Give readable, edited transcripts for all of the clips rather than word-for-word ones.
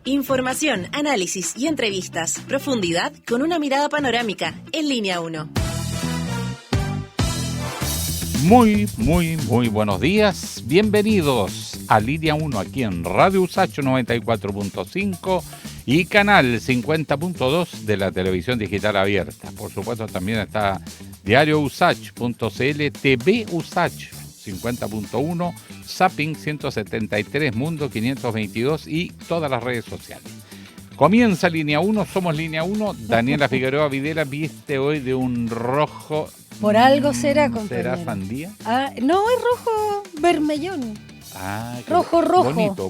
Información, análisis y entrevistas. Profundidad con una mirada panorámica en Línea 1. Muy buenos días. Bienvenidos a Línea 1 aquí en Radio USACH 94.5 y canal 50.2 de la televisión digital abierta. Por supuesto también está Diario USACH.cl, TV USACH 50.1, Zapping 173, Mundo 522 y todas las redes sociales. Comienza Línea 1, somos Línea 1. Daniela Figueroa Videla viste hoy de un rojo. Por algo será, compañero. ¿Será sandía? No, es rojo vermellón. Rojo. Bonito.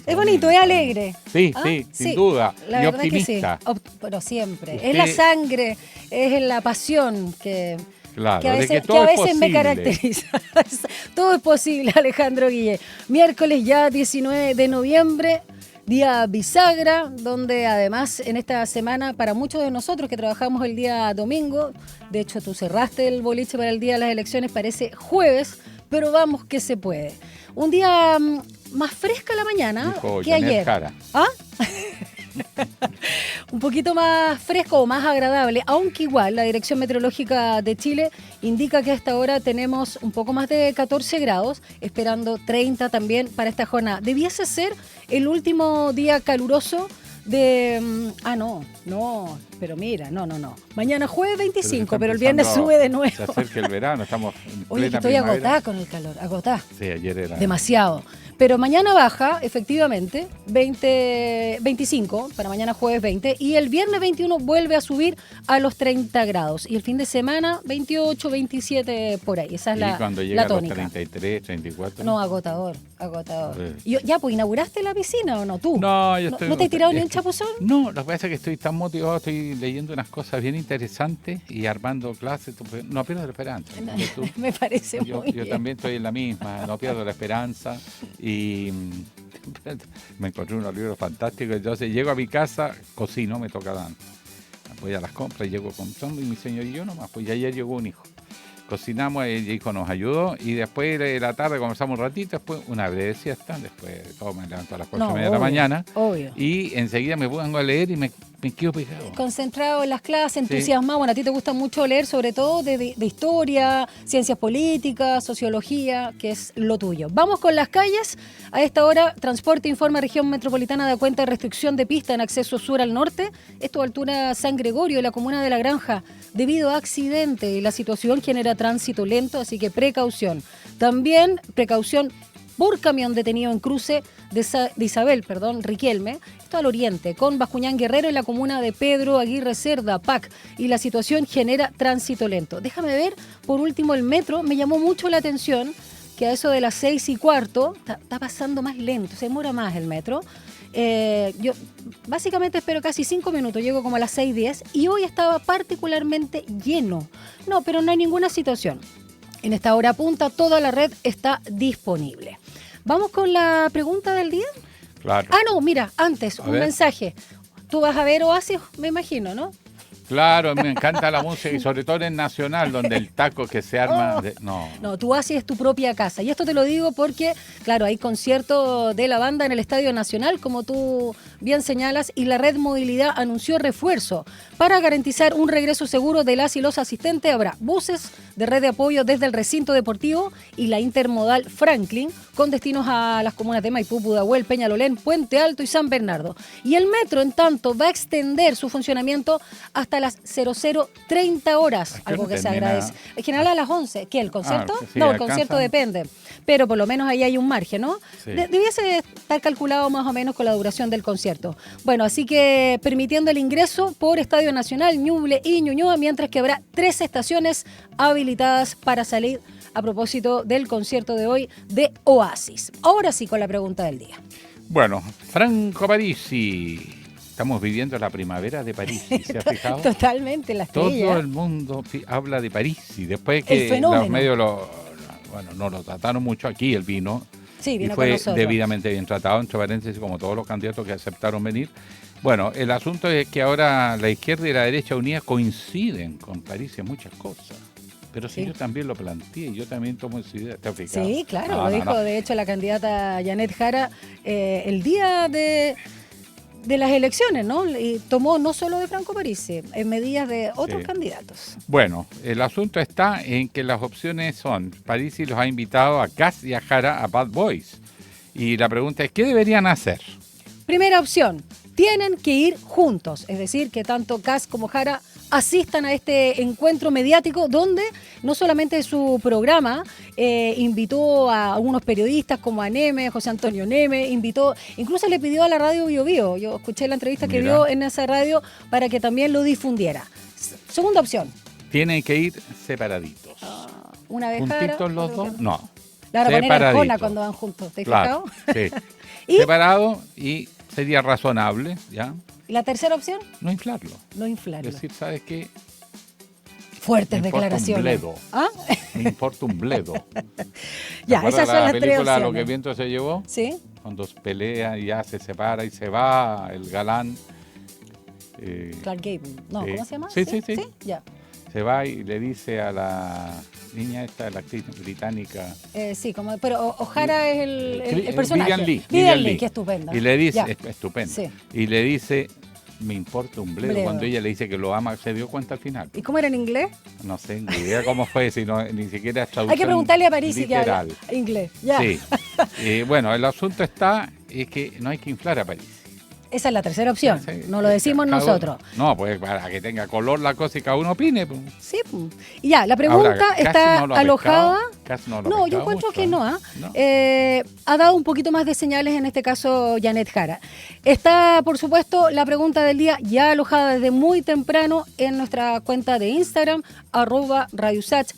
Es bonito, es alegre. Sí, sin duda. La y verdad optimista. que sí. Pero siempre. Es la sangre, es la pasión que... Claro, que a veces, de que todo que a es veces me caracteriza. Todo es posible, Alejandro Guille. Miércoles ya 19 de noviembre, día bisagra, donde además en esta semana, para muchos de nosotros que trabajamos el día domingo, de hecho tú cerraste el boliche para el día de las elecciones, parece jueves, pero vamos que se puede. Un día más fresca la mañana que ayer. Jara. ¿Ah? Un poquito más fresco o más agradable, aunque igual la Dirección Meteorológica de Chile indica que a esta hora tenemos un poco más de 14 grados, esperando 30 también para esta jornada. Debiese ser el último día caluroso de... pero mira, no. Mañana jueves 25, pero el viernes sube de nuevo. Se acerca el verano, estamos en Oye, plena estoy primavera. agotada con el calor, agotada. Sí, ayer era... Demasiado. Pero mañana baja, efectivamente, 25, para mañana jueves 20, y el viernes 21 vuelve a subir a los 30 grados. Y el fin de semana, 28, 27, por ahí. Esa es la tónica. Y cuando llega a los 33, 34... No, agotador. Sí. Ya, pues, ¿inauguraste la piscina o no tú? No, yo estoy... ¿No te has tirado ni un chapuzón? No, lo que pasa es que estoy tan motivado, estoy leyendo unas cosas bien interesantes y armando clases. No pierdo la esperanza. Me parece muy bien. Yo también estoy en la misma, no pierdo la esperanza. Y me encontré unos libros fantásticos. Entonces llego a mi casa, cocino, me toca dar. Voy a las compras, llego con Tom y mi señor y yo nomás. Pues ya ayer llegó un hijo. Cocinamos, el hijo nos ayudó y después de la tarde conversamos un ratito, después una breve siesta, después todo me levanto a las 4:30 de la mañana. Obvio. Y enseguida me pongo a leer y me quedo pegado. Concentrado en las clases, entusiasmado. Bueno, a ti te gusta mucho leer, sobre todo de historia, ciencias políticas, sociología, que es lo tuyo. Vamos con las calles. A esta hora, Transporte informa Región Metropolitana da cuenta de restricción de pista en acceso sur al norte. Esto a altura San Gregorio, la comuna de La Granja, debido a accidente. Y la situación genera tránsito lento, así que precaución. También precaución por camión detenido en cruce de Isabel Riquelme, esto al oriente, con Bascuñán Guerrero en la comuna de Pedro Aguirre Cerda, PAC, y la situación genera tránsito lento. Déjame ver, por último, el metro, me llamó mucho la atención que a eso de las 6:15 está pasando más lento, se demora más el metro. Yo básicamente espero casi 5 minutos, llego como a las 6:10 y hoy estaba particularmente lleno. No, pero no hay ninguna situación. En esta hora punta toda la red está disponible. ¿Vamos con la pregunta del día? Claro. No, mira, antes, un mensaje. Tú vas a ver Oasis, me imagino, ¿no? Claro, me encanta la música y sobre todo en Nacional, donde el taco que se arma... No, tú haces tu propia casa. Y esto te lo digo porque, claro, hay concierto de la banda en el Estadio Nacional, como tú bien señalas, y la Red Movilidad anunció refuerzo. Para garantizar un regreso seguro de las y los asistentes, habrá buses de red de apoyo desde el recinto deportivo y la intermodal Franklin, con destinos a las comunas de Maipú, Pudahuel, Peñalolén, Puente Alto y San Bernardo. Y el metro, en tanto, va a extender su funcionamiento hasta las 00:30 horas, algo que se agradece. En general a las 11. ¿Qué, el concierto? Sí, no, el concierto depende. Pero por lo menos ahí hay un margen, ¿no? Sí. Debiese estar calculado más o menos con la duración del concierto. Bueno, así que permitiendo el ingreso por Estadio Nacional, Ñuble y Ñuñoa, mientras que habrá 3 estaciones habilitadas para salir a propósito del concierto de hoy de Oasis. Ahora sí, con la pregunta del día. Bueno, Franco Parisi. Estamos viviendo la primavera de París, ¿se ha fijado? Totalmente, la estrella. Todo el mundo habla de París y después que los medios no lo trataron mucho aquí, él vino. Sí, vino y fue con nosotros. Debidamente bien tratado, entre paréntesis, como todos los candidatos que aceptaron venir. Bueno, el asunto es que ahora la izquierda y la derecha unidas coinciden con París en muchas cosas. Pero sí, yo también lo planteé, yo también tomo esa idea. ¿Te has fijado? Sí, claro, lo dijo de hecho la candidata Janet Jara el día de de las elecciones, ¿no? Y tomó no solo de Franco Parisi, en medidas de otros candidatos. Bueno, el asunto está en que las opciones son, Parisi los ha invitado a Kast y a Jara a Bad Boys. Y la pregunta es, ¿qué deberían hacer? Primera opción, tienen que ir juntos, es decir, que tanto Kast como Jara asistan a este encuentro mediático donde no solamente su programa invitó a algunos periodistas como a Neme, José Antonio Neme, incluso le pidió a la radio Bio Bio, yo escuché la entrevista que dio en esa radio para que también lo difundiera. Segunda opción. Tienen que ir separaditos. Una vez ¿Juntitos los dos? No. La van a ir a Arjona cuando van juntos, ¿te has fijado? Sí. Separados y sería razonable, ¿ya? ¿Y la tercera opción? No inflarlo. No inflarlo. Es decir, ¿sabes qué? Fuertes me importa declaraciones. Un bledo. ¿Ah? Me importa un bledo. Ya, esas son las tres película opciones. Lo que el viento se llevó? Sí. Cuando pelea y ya se separa y se va el galán. Clark Gable. No, ¿cómo se llama? Sí. Ya. Se va y le dice a la niña esta, la actriz británica. Sí, pero O'Hara es el personaje. Vivian Lee, qué estupenda. Y le dice, estupendo. Sí. Y le dice, me importa un bledo. Bledo. Cuando ella le dice que lo ama, se dio cuenta al final. ¿Y cómo era en inglés? No sé, ni idea cómo fue, sino ni siquiera es traducción. Hay que preguntarle a Parisi que habla literal. inglés. Ya. Sí. Bueno, el asunto está es que no hay que inflar a Parisi. Esa es la tercera opción. Sí, no lo decimos nosotros. No, pues para que tenga color la cosa y cada uno opine. Pues. Sí. Y ya, la pregunta ahora, está alojada. No, yo encuentro mucho, que no. ¿no? Ha dado un poquito más de señales, en este caso, Janet Jara. Está, por supuesto, la pregunta del día ya alojada desde muy temprano en nuestra cuenta de Instagram, @RadioUsach,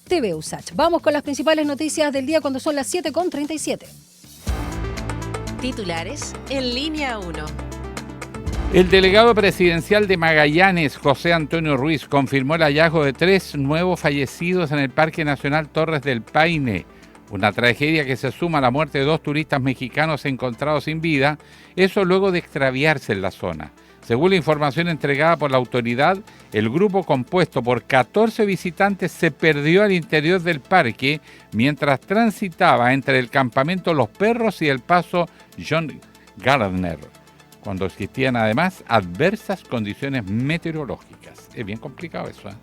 @TVUsach. Vamos con las principales noticias del día cuando son las 7:37. Titulares en línea 1. El delegado presidencial de Magallanes, José Antonio Ruiz, confirmó el hallazgo de 3 nuevos fallecidos en el Parque Nacional Torres del Paine. Una tragedia que se suma a la muerte de 2 turistas mexicanos encontrados sin vida, eso luego de extraviarse en la zona. Según la información entregada por la autoridad, el grupo compuesto por 14 visitantes se perdió al interior del parque mientras transitaba entre el campamento Los Perros y el paso John Gardner, cuando existían además adversas condiciones meteorológicas. Es bien complicado eso, ¿eh?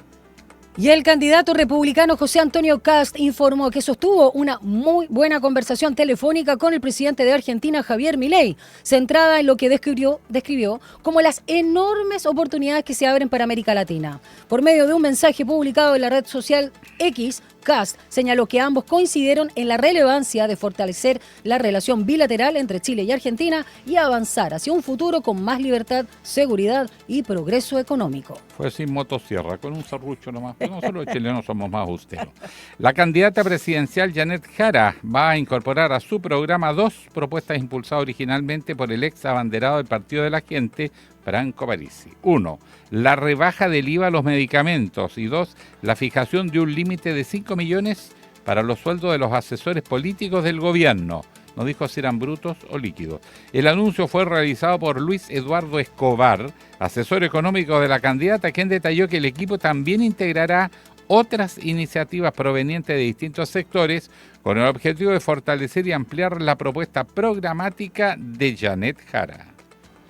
Y el candidato republicano José Antonio Kast informó que sostuvo una muy buena conversación telefónica con el presidente de Argentina, Javier Milei, centrada en lo que describió como las enormes oportunidades que se abren para América Latina. Por medio de un mensaje publicado en la red social X, Kast señaló que ambos coincidieron en la relevancia de fortalecer la relación bilateral entre Chile y Argentina y avanzar hacia un futuro con más libertad, seguridad y progreso económico. Fue sin motosierra, con un serrucho nomás, pero nosotros los chilenos somos más austeros. La candidata presidencial Janet Jara va a incorporar a su programa 2 propuestas impulsadas originalmente por el ex abanderado del Partido de la Gente, Franco Parisi. 1. La rebaja del IVA a los medicamentos. Y 2. La fijación de un límite de 5 millones para los sueldos de los asesores políticos del gobierno. No dijo si eran brutos o líquidos. El anuncio fue realizado por Luis Eduardo Escobar, asesor económico de la candidata, quien detalló que el equipo también integrará otras iniciativas provenientes de distintos sectores con el objetivo de fortalecer y ampliar la propuesta programática de Janet Jara.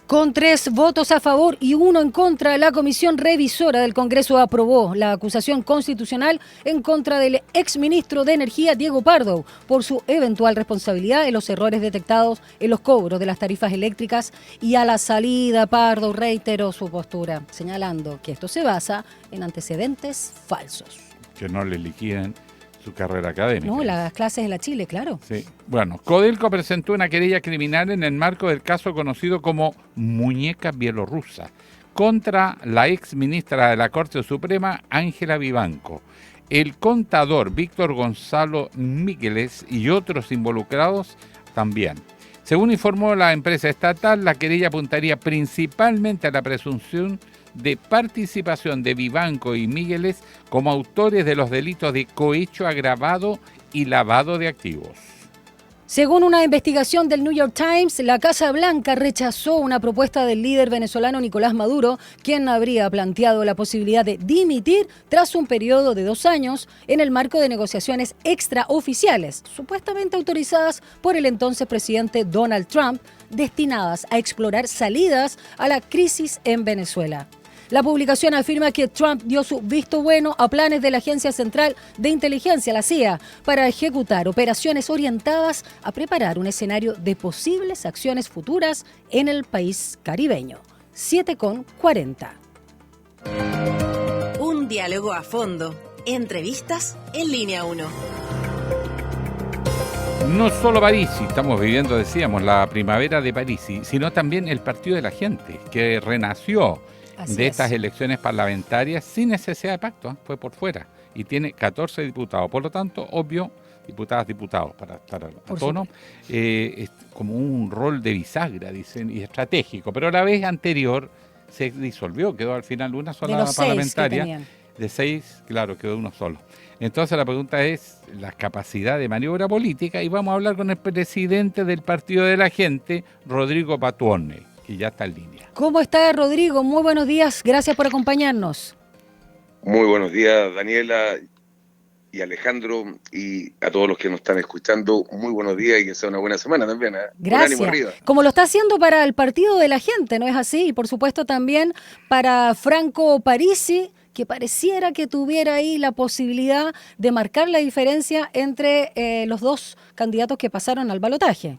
Con 3 votos a favor y 1 en contra, la Comisión Revisora del Congreso aprobó la acusación constitucional en contra del exministro de Energía, Diego Pardo, por su eventual responsabilidad en los errores detectados en los cobros de las tarifas eléctricas. Y a la salida, Pardo reiteró su postura, señalando que esto se basa en antecedentes falsos. Que no le liquiden su carrera académica. No, las clases de la Chile, claro. Sí. Bueno, Codelco presentó una querella criminal en el marco del caso conocido como Muñeca Bielorrusa contra la ex ministra de la Corte Suprema, Ángela Vivanco, el contador Víctor Gonzalo Mígueles y otros involucrados también. Según informó la empresa estatal, la querella apuntaría principalmente a la presunción de participación de Vivanco y Mígueles como autores de los delitos de cohecho agravado y lavado de activos. Según una investigación del New York Times, la Casa Blanca rechazó una propuesta del líder venezolano Nicolás Maduro, quien habría planteado la posibilidad de dimitir tras un periodo de 2 años en el marco de negociaciones extraoficiales, supuestamente autorizadas por el entonces presidente Donald Trump, destinadas a explorar salidas a la crisis en Venezuela. La publicación afirma que Trump dio su visto bueno a planes de la Agencia Central de Inteligencia, la CIA, para ejecutar operaciones orientadas a preparar un escenario de posibles acciones futuras en el país caribeño. 7:40. Un diálogo a fondo. Entrevistas en Línea 1. No solo París, estamos viviendo, decíamos, la primavera de París, sino también el Partido de la Gente, que renació de estas elecciones parlamentarias sin necesidad de pacto, fue por fuera, y tiene 14 diputados, por lo tanto, obvio, diputados, para estar a tono, es como un rol de bisagra, dicen, y estratégico, pero la vez anterior se disolvió, quedó al final una sola parlamentaria, de 6, claro, quedó uno solo. Entonces la pregunta es la capacidad de maniobra política, y vamos a hablar con el presidente del Partido de la Gente, Rodrigo Batuone, que ya está en línea. ¿Cómo está, Rodrigo? Muy buenos días, gracias por acompañarnos. Muy buenos días, Daniela y Alejandro, y a todos los que nos están escuchando, muy buenos días y que sea una buena semana también. Gracias. Ánimo arriba. Como lo está haciendo para el Partido de la Gente, ¿no es así? Y por supuesto también para Franco Parisi, que pareciera que tuviera ahí la posibilidad de marcar la diferencia entre los dos candidatos que pasaron al balotaje.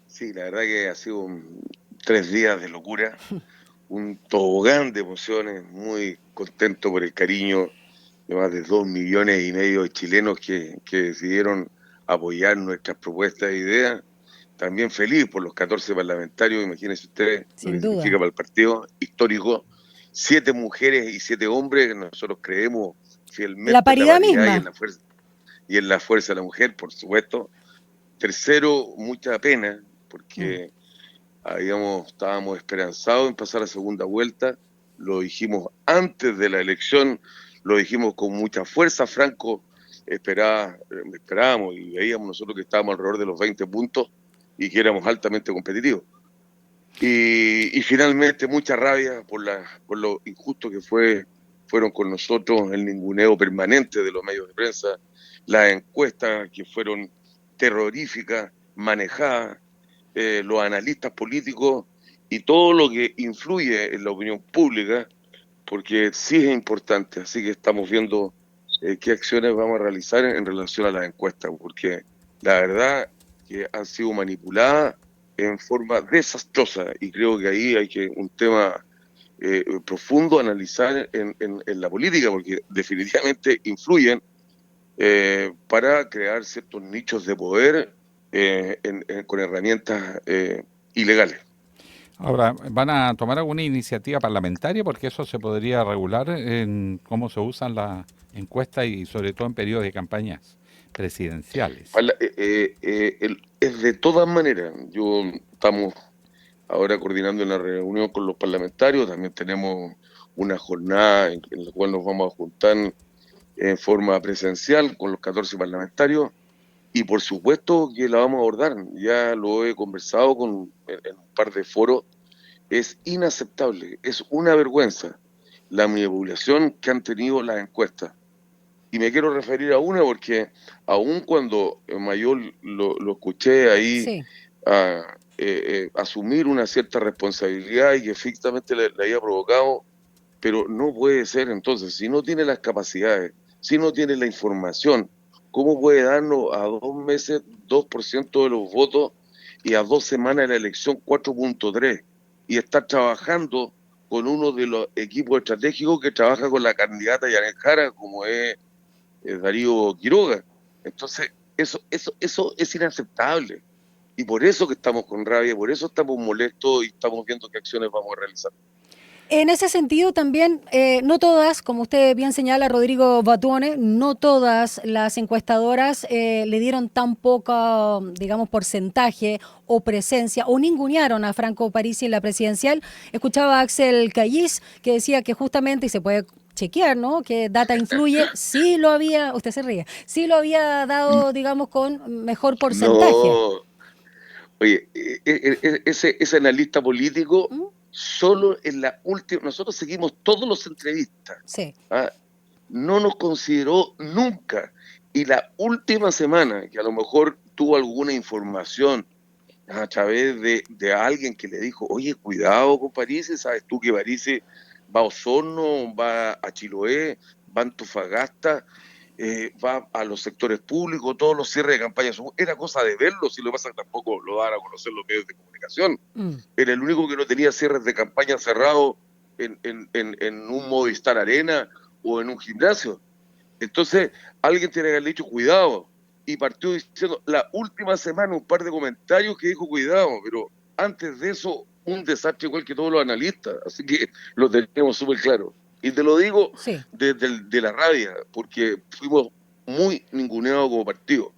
Sí, la verdad que ha sido 3 días de locura, un tobogán de emociones, muy contento por el cariño de más de 2,5 millones de chilenos que decidieron apoyar nuestras propuestas e ideas. También feliz por los 14 parlamentarios, imagínense ustedes, Sin lo que duda. significa para el partido histórico. 7 mujeres y 7 hombres, nosotros creemos fielmente La paridad misma. Y en la fuerza de la mujer, por supuesto. Tercero, mucha pena, porque estábamos esperanzados en pasar a segunda vuelta, lo dijimos antes de la elección, lo dijimos con mucha fuerza. Franco esperábamos y veíamos nosotros que estábamos alrededor de los 20 puntos y que éramos altamente competitivos. Y finalmente mucha rabia por lo injusto que fueron con nosotros, el ninguneo permanente de los medios de prensa, las encuestas que fueron terroríficas, manejadas, los analistas políticos y todo lo que influye en la opinión pública, porque sí es importante. Así que estamos viendo qué acciones vamos a realizar en relación a las encuestas, porque la verdad que han sido manipuladas en forma desastrosa, y creo que ahí hay un tema profundo a analizar en la política, porque definitivamente influyen para crear ciertos nichos de poder con herramientas ilegales. Ahora, ¿van a tomar alguna iniciativa parlamentaria? Porque eso se podría regular en cómo se usan las encuestas y sobre todo en periodos de campañas presidenciales. Es de todas maneras. Estamos ahora coordinando una reunión con los parlamentarios, también tenemos una jornada en la cual nos vamos a juntar en forma presencial con los 14 parlamentarios, y por supuesto que la vamos a abordar. Ya lo he conversado en un par de foros. Es inaceptable, es una vergüenza la manipulación que han tenido las encuestas. Y me quiero referir a una porque aun cuando Mayor lo escuché ahí Sí. Asumir una cierta responsabilidad y que efectivamente le había provocado, pero no puede ser. Entonces, si no tiene las capacidades, si no tiene la información, ¿cómo puede darnos a 2 meses 2% de los votos y a 2 semanas de la elección 4.3%? Y estar trabajando con uno de los equipos estratégicos que trabaja con la candidata Yanet Jara, como es Darío Quiroga. Entonces, eso es inaceptable. Y por eso que estamos con rabia, por eso estamos molestos y estamos viendo qué acciones vamos a realizar. En ese sentido también, no todas, como usted bien señala, Rodrigo Batuone, no todas las encuestadoras le dieron tan poca, digamos, porcentaje o presencia o ningunearon a Franco Parisi en la presidencial. Escuchaba a Axel Cayís que decía que justamente, y se puede chequear, ¿no? Que Data Influye sí lo había, usted se ríe, sí lo había dado, digamos, con mejor porcentaje. No, oye, ese analista político, ¿Mm? solo en la última, nosotros seguimos todos los entrevistas, Sí. ¿ah? No nos consideró nunca. Y la última semana, que a lo mejor tuvo alguna información a través de alguien que le dijo, oye, cuidado con París, sabes tú que París va a Osorno, va a Chiloé, va a Antofagasta, va a los sectores públicos, todos los cierres de campaña. Era cosa de verlo, si lo que pasa es que tampoco lo daban a conocer los medios de comunicación. Mm. Era el único que no tenía cierres de campaña cerrados en un Movistar Arena o en un gimnasio. Entonces, alguien tiene que haberle dicho cuidado, y partió diciendo la última semana un par de comentarios que dijo cuidado, pero antes de eso un desastre igual que todos los analistas, así que lo tenemos súper claro. Y te lo digo Sí. de la rabia, porque fuimos muy ninguneados como partido.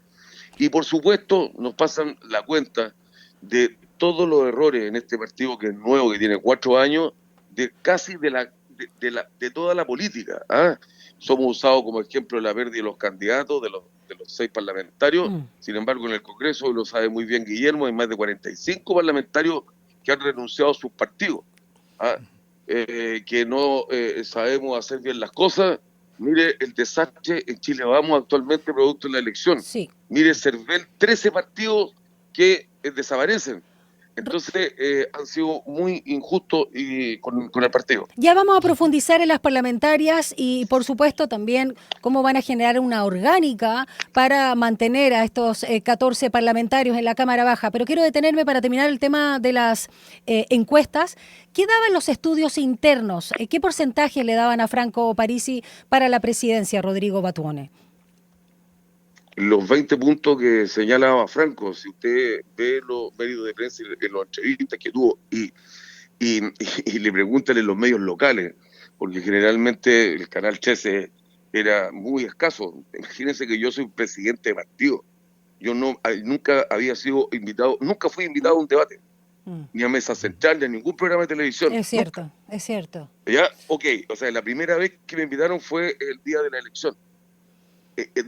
Y por supuesto nos pasan la cuenta de todos los errores en este partido que es nuevo, que tiene 4 años, de casi de toda la política. ¿Ah? Somos usados como ejemplo de la pérdida de los candidatos, de los 6 parlamentarios. Mm. Sin embargo, en el Congreso, y lo sabe muy bien Guillermo, hay más de 45 parlamentarios que han renunciado a sus partidos. ¿Ah? Que no sabemos hacer bien las cosas. Mire el desastre en Chile Vamos actualmente producto de la elección. Sí. Mire Cervel, 13 partidos que desaparecen. Entonces han sido muy injustos con el partido. Ya vamos a profundizar en las parlamentarias y, por supuesto, también cómo van a generar una orgánica para mantener a estos 14 parlamentarios en la Cámara Baja. Pero quiero detenerme para terminar el tema de las encuestas. ¿Qué daban los estudios internos? ¿Qué porcentaje le daban a Franco Parisi para la presidencia, Rodrigo Batuone? Los 20 puntos que señalaba Franco, si usted ve los medios de prensa y las entrevistas que tuvo y le preguntan en los medios locales, porque generalmente el canal 13 era muy escaso. Imagínense que yo soy presidente de partido. Yo nunca había sido invitado, nunca fui invitado a un debate, ni a Mesa Central, ni a ningún programa de televisión. Es cierto, nunca. es cierto. ¿Ya? Ok, o sea, la primera vez que me invitaron fue el día de la elección.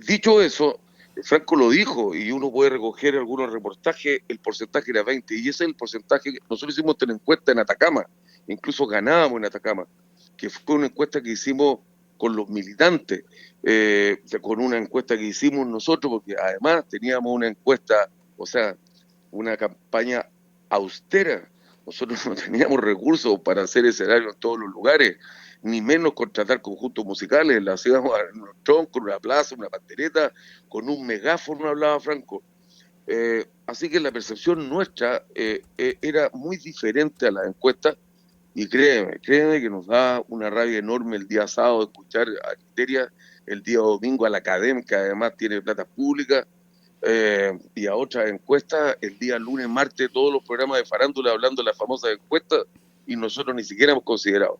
Dicho eso, Franco lo dijo, y uno puede recoger algunos reportajes, el porcentaje era 20, y ese es el porcentaje que nosotros hicimos en encuesta en Atacama, incluso ganábamos en Atacama, que fue una encuesta que hicimos con los militantes, con una encuesta que hicimos nosotros, porque además teníamos una encuesta, o sea, una campaña austera. Nosotros no teníamos recursos para hacer escenario en todos los lugares, ni menos contratar conjuntos musicales. La hacíamos en un tronco, en una plaza, una pandereta, con un megáfono hablaba Franco. Así que la percepción nuestra era muy diferente a la encuesta, y créeme que nos da una rabia enorme el día sábado escuchar a Criteria, el día domingo a la Academia, que además tiene plata pública, y a otras encuestas, el día lunes, martes, todos los programas de farándula hablando de las famosas encuestas, y nosotros ni siquiera hemos considerado.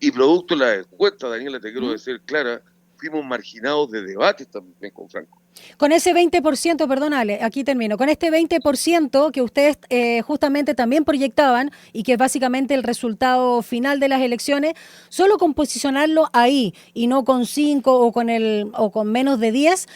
Y producto de las encuestas, Daniela, te quiero decir clara, fuimos marginados de debates también con Franco. Con ese 20%, perdónale, aquí termino, con este 20% que ustedes justamente también proyectaban y que es básicamente el resultado final de las elecciones, solo con posicionarlo ahí y no con 5 o con menos de 10,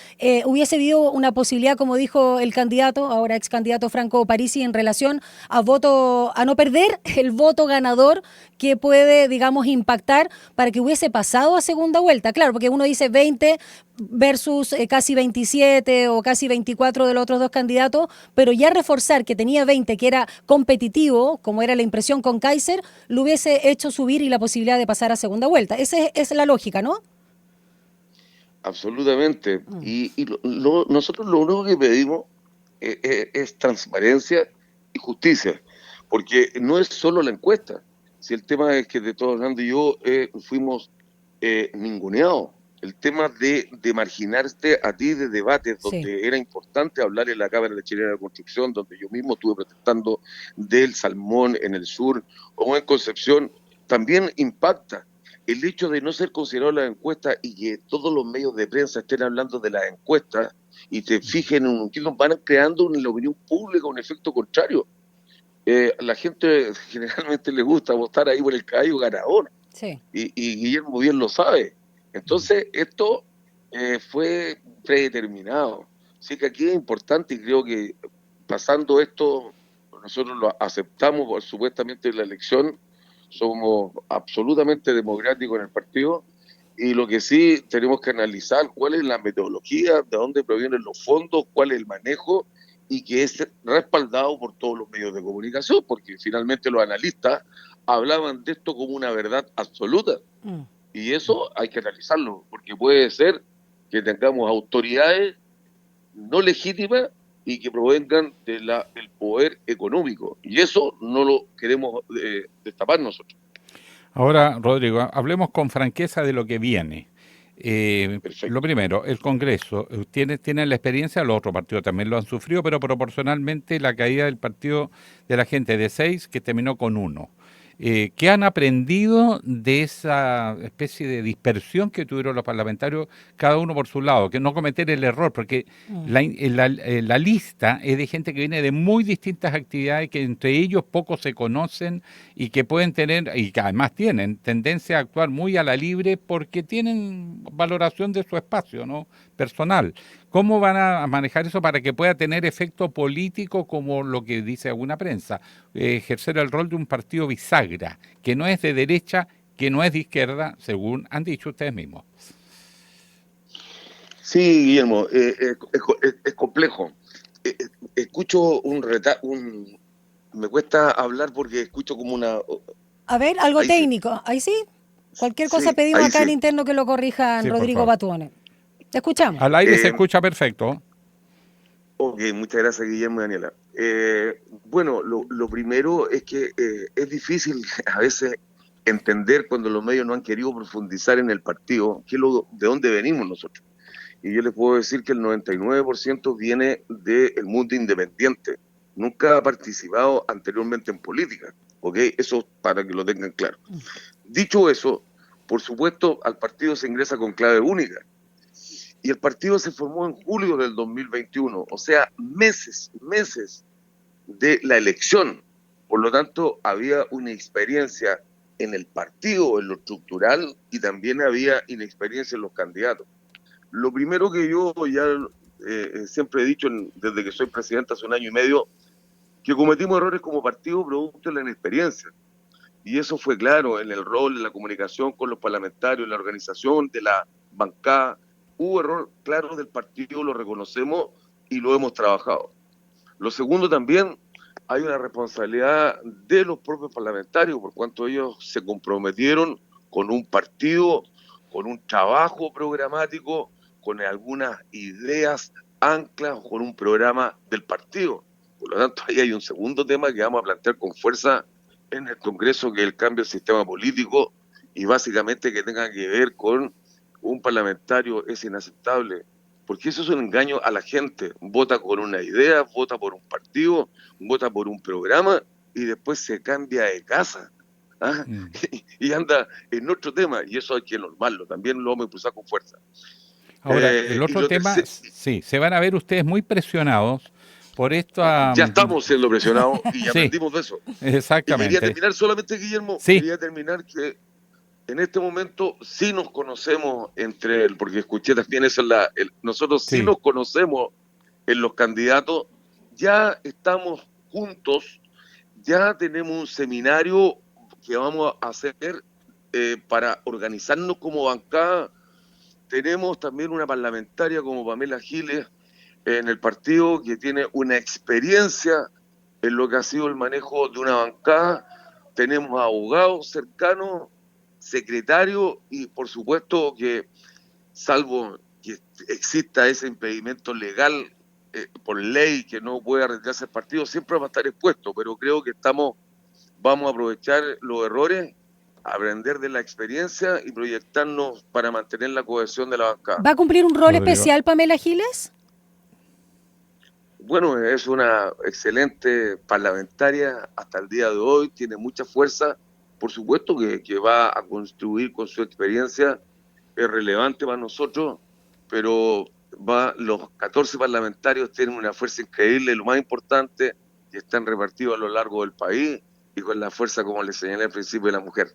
hubiese habido una posibilidad, como dijo el candidato, ahora ex candidato Franco Parisi, en relación a no perder el voto ganador que puede, digamos, impactar para que hubiese pasado a segunda vuelta. Claro, porque uno dice 20 versus casi 27 o casi 24 de los otros dos candidatos, pero ya reforzar que tenía 20, que era competitivo, como era la impresión con Kaiser, lo hubiese hecho subir y la posibilidad de pasar a segunda vuelta. Esa es la lógica, ¿no? Absolutamente. Nosotros lo único que pedimos es transparencia y justicia, porque no es solo la encuesta. Si el tema es que de todos Orlando y yo fuimos ninguneados. El tema de marginarte a ti de debates donde era importante hablar en la Cámara Chilena de Construcción, donde yo mismo estuve protestando del salmón en el sur o en Concepción, también impacta. El hecho de no ser considerado la encuesta y que todos los medios de prensa estén hablando de las encuestas y te fijen en que nos van creando en la opinión pública un efecto contrario. La gente generalmente le gusta votar ahí por el caballo ganador. Sí. y Guillermo bien lo sabe. Entonces, esto fue predeterminado. Así que aquí es importante y creo que pasando esto, nosotros lo aceptamos supuestamente en la elección, somos absolutamente democráticos en el partido y lo que sí tenemos que analizar cuál es la metodología, de dónde provienen los fondos, cuál es el manejo y que es respaldado por todos los medios de comunicación, porque finalmente los analistas hablaban de esto como una verdad absoluta. Mm. Y eso hay que analizarlo, porque puede ser que tengamos autoridades no legítimas y que provengan del poder económico. Y eso no lo queremos destapar nosotros. Ahora, Rodrigo, hablemos con franqueza de lo que viene. Lo Perfecto. primero, el Congreso tiene la experiencia, los otros partidos también lo han sufrido, pero proporcionalmente la caída del partido de la gente de 6 que terminó con 1. ¿Qué han aprendido de esa especie de dispersión que tuvieron los parlamentarios, cada uno por su lado? Que no cometer el error, porque la lista es de gente que viene de muy distintas actividades, que entre ellos pocos se conocen y que pueden tener, y que además tienen, tendencia a actuar muy a la libre porque tienen valoración de su espacio, ¿no?, personal. ¿Cómo van a manejar eso para que pueda tener efecto político, como lo que dice alguna prensa? Ejercer el rol de un partido bisagra, que no es de derecha, que no es de izquierda, según han dicho ustedes mismos. Sí, Guillermo, es complejo. Escucho me cuesta hablar porque escucho como una... A ver, algo Ahí sí, técnico. Ahí sí. Cualquier cosa sí, pedimos ahí acá en sí. interno que lo corrijan Sí, por Rodrigo favor. Batuone. Te escuchamos. Al aire se Eh, escucha perfecto. ok, muchas gracias, Guillermo y Daniela. Bueno, lo primero es que es difícil a veces entender cuando los medios no han querido profundizar en el partido, de dónde venimos nosotros. Y yo les puedo decir que el 99% viene del mundo independiente. Nunca ha participado anteriormente en política, ¿ok? Eso para que lo tengan claro. Dicho eso, por supuesto, al partido se ingresa con clave única. Y el partido se formó en julio del 2021, o sea, meses de la elección. Por lo tanto, había una experiencia en el partido, en lo estructural, y también había inexperiencia en los candidatos. Lo primero que yo ya siempre he dicho desde que soy presidente hace 1 año y medio, que cometimos errores como partido producto de la inexperiencia. Y eso fue claro en el rol, en la comunicación con los parlamentarios, en la organización de la bancada. Hubo error claro del partido, lo reconocemos y lo hemos trabajado. Lo segundo también, hay una responsabilidad de los propios parlamentarios, por cuanto ellos se comprometieron con un partido, con un trabajo programático, con algunas ideas anclas o con un programa del partido. Por lo tanto, ahí hay un segundo tema que vamos a plantear con fuerza en el Congreso, que es el cambio del sistema político y básicamente que tenga que ver con un parlamentario es inaceptable, porque eso es un engaño a la gente. Vota con una idea, vota por un partido, vota por un programa y después se cambia de casa. ¿Ah? Mm. Y anda en otro tema, y eso hay que normarlo, también lo vamos a impulsar con fuerza. Ahora, el Y otro lo tema, tercero, sí, se van a ver ustedes muy presionados por esto. ya estamos siendo presionados y Sí, aprendimos de eso. Y quería exactamente. terminar solamente, Guillermo, Sí, quería terminar que en este momento sí nos conocemos porque escuché también eso, nosotros sí sí. nos conocemos en los candidatos, ya estamos juntos, ya tenemos un seminario que vamos a hacer para organizarnos como bancada. Tenemos también una parlamentaria como Pamela Giles en el partido que tiene una experiencia en lo que ha sido el manejo de una bancada. Tenemos abogados cercanos, secretarios y por supuesto que salvo que exista ese impedimento legal por ley que no puede retirarse el partido, siempre va a estar expuesto, pero creo que vamos a aprovechar los errores, aprender de la experiencia y proyectarnos para mantener la cohesión de la bancada. ¿Va a cumplir un rol Rodrigo. especial Pamela Giles? Bueno, es una excelente parlamentaria hasta el día de hoy, tiene mucha fuerza, por supuesto que va a contribuir con su experiencia, es relevante para nosotros, pero los 14 parlamentarios tienen una fuerza increíble, lo más importante, que están repartidos a lo largo del país y con la fuerza, como les señalé al principio, de la mujer.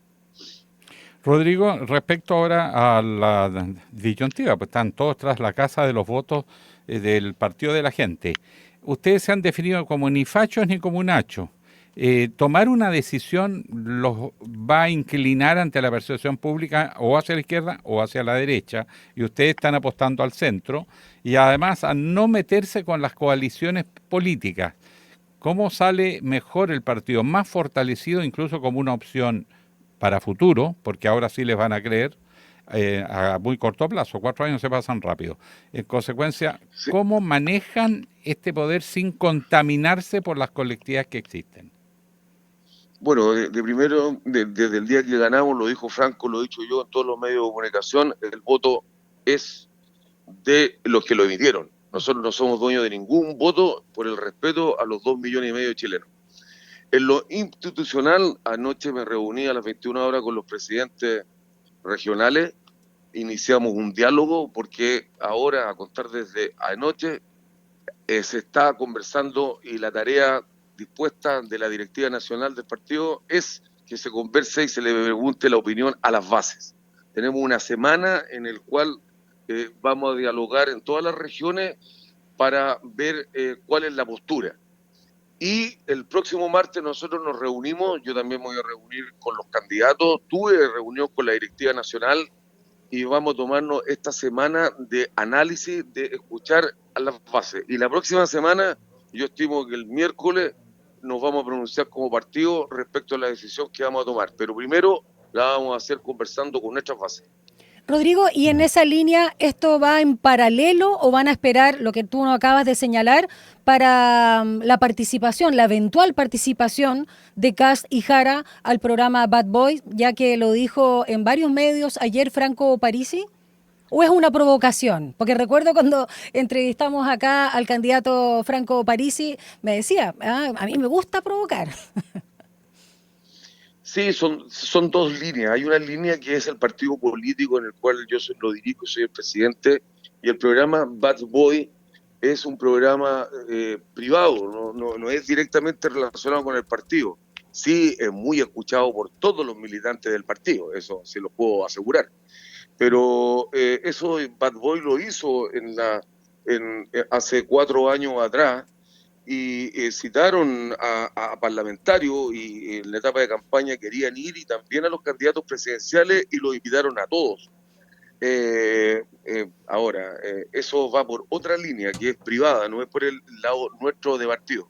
Rodrigo, respecto ahora a la disyuntiva, pues están todos tras la casa de los votos del Partido de la Gente. Ustedes se han definido como ni fachos ni comunachos. ¿Tomar una decisión los va a inclinar ante la percepción pública o hacia la izquierda o hacia la derecha? Y ustedes están apostando al centro. Y además a no meterse con las coaliciones políticas. ¿Cómo sale mejor el partido? Más fortalecido incluso como una opción para futuro, porque ahora sí les van a creer, a muy corto plazo, 4 años se pasan rápido. En consecuencia, Sí. ¿cómo manejan este poder sin contaminarse por las colectividades que existen? Bueno, desde el día que ganamos, lo dijo Franco, lo he dicho yo en todos los medios de comunicación, el voto es de los que lo emitieron. Nosotros no somos dueños de ningún voto por el respeto a los 2,5 millones de chilenos. En lo institucional, anoche me reuní a las 21 horas con los presidentes regionales, iniciamos un diálogo porque ahora, a contar desde anoche, se está conversando y la tarea dispuesta de la directiva nacional del partido es que se converse y se le pregunte la opinión a las bases. Tenemos una semana en el cual vamos a dialogar en todas las regiones para ver cuál es la postura. Y el próximo martes nosotros nos reunimos, yo también me voy a reunir con los candidatos, tuve reunión con la directiva nacional y vamos a tomarnos esta semana de análisis, de escuchar a las bases. Y la próxima semana, yo estimo que el miércoles nos vamos a pronunciar como partido respecto a la decisión que vamos a tomar. Pero primero la vamos a hacer conversando con nuestras bases. Rodrigo, ¿y en esa línea esto va en paralelo o van a esperar lo que tú nos acabas de señalar para la participación, la eventual participación de Kast y Jara al programa Bad Boys, ya que lo dijo en varios medios ayer Franco Parisi? ¿O es una provocación? Porque recuerdo cuando entrevistamos acá al candidato Franco Parisi, me decía, a mí me gusta provocar. Sí, son dos líneas. Hay una línea que es el partido político en el cual yo lo dirijo, soy el presidente, y el programa Bad Boy es un programa privado, no es directamente relacionado con el partido. Sí, es muy escuchado por todos los militantes del partido, eso se lo puedo asegurar. Pero eso Bad Boy lo hizo hace 4 años atrás, y citaron a parlamentarios y en la etapa de campaña querían ir y también a los candidatos presidenciales y los invitaron a todos. Ahora, eso va por otra línea que es privada, no es por el lado nuestro de partido.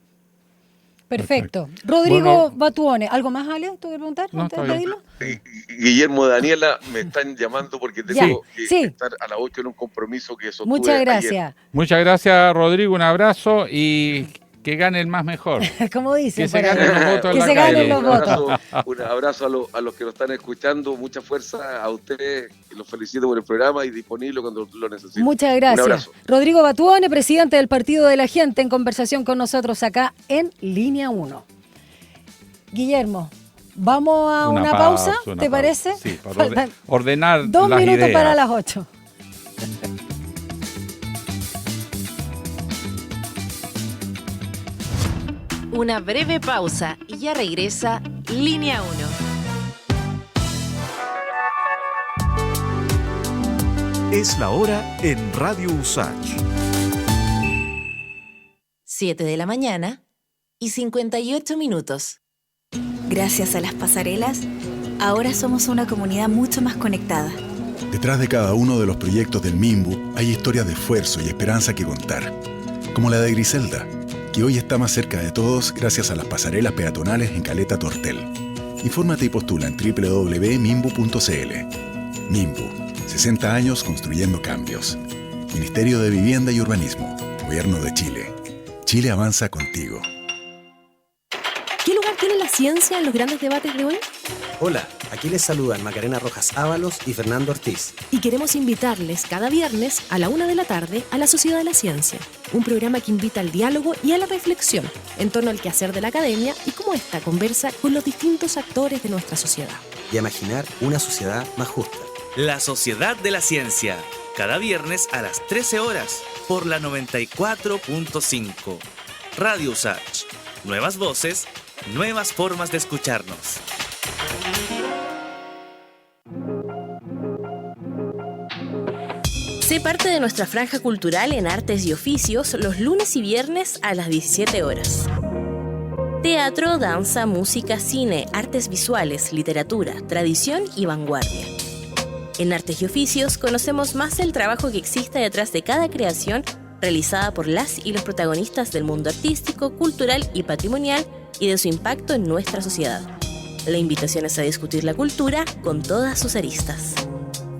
Perfecto. Rodrigo Batuone, ¿algo más, Ale? ¿Tú quieres preguntar No, antes de está bien. pedirlo? Guillermo, Daniela, me están llamando porque tengo que sí. estar a las 8 en un compromiso que sostuve Muchas ayer. gracias. Muchas gracias, Rodrigo, un abrazo y que gane el más mejor. Como dicen, Que se por ahí. ganen los votos Que en se la ganen calle. los votos. Un abrazo a los que lo están escuchando, mucha fuerza a ustedes, los felicito por el programa y disponible cuando lo necesiten. Muchas Un gracias. abrazo. Rodrigo Batuone, presidente del Partido de la Gente, en conversación con nosotros acá en Línea 1. Guillermo, ¿vamos a una pausa? ¿Te parece? Sí, para Faltan ordenar 2 las minutos ideas. para las 8. Una breve pausa y ya regresa Línea 1. Es la hora en Radio Usach. 7 de la mañana y 58 minutos. Gracias a las pasarelas, ahora somos una comunidad mucho más conectada. Detrás de cada uno de los proyectos del MIMBU hay historias de esfuerzo y esperanza que contar, como la de Griselda, que hoy está más cerca de todos gracias a las pasarelas peatonales en Caleta Tortel. Infórmate y postula en www.mimbu.cl. MIMBU, 60 años construyendo cambios. Ministerio de Vivienda y Urbanismo, Gobierno de Chile. Chile avanza contigo. ¿Qué lugar tiene la ciencia en los grandes debates de hoy? Hola, aquí les saludan Macarena Rojas Ábalos y Fernando Ortiz. Y queremos invitarles cada viernes a la 1 de la tarde a La Sociedad de la Ciencia, un programa que invita al diálogo y a la reflexión en torno al quehacer de la academia y cómo ésta conversa con los distintos actores de nuestra sociedad. Y a imaginar una sociedad más justa. La Sociedad de la Ciencia, cada viernes a las 13 horas por la 94.5. Radio Usach. Nuevas voces, nuevas formas de escucharnos. Sé parte de nuestra franja cultural en Artes y Oficios los lunes y viernes a las 17 horas. Teatro, danza, música, cine, artes visuales, literatura, tradición y vanguardia. En Artes y Oficios conocemos más del trabajo que existe detrás de cada creación realizada por las y los protagonistas del mundo artístico, cultural y patrimonial y de su impacto en nuestra sociedad. La invitación es a discutir la cultura con todas sus aristas.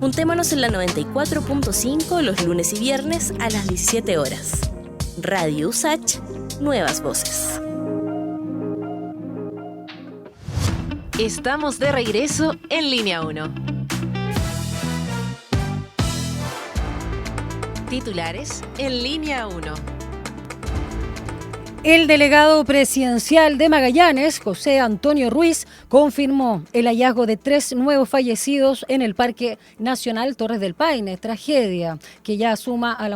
Juntémonos en la 94.5 los lunes y viernes a las 17 horas. Radio USACH, Nuevas Voces. Estamos de regreso en Línea 1. Titulares en Línea 1. El delegado presidencial de Magallanes, José Antonio Ruiz, confirmó el hallazgo de 3 nuevos fallecidos en el Parque Nacional Torres del Paine, tragedia que ya se suma a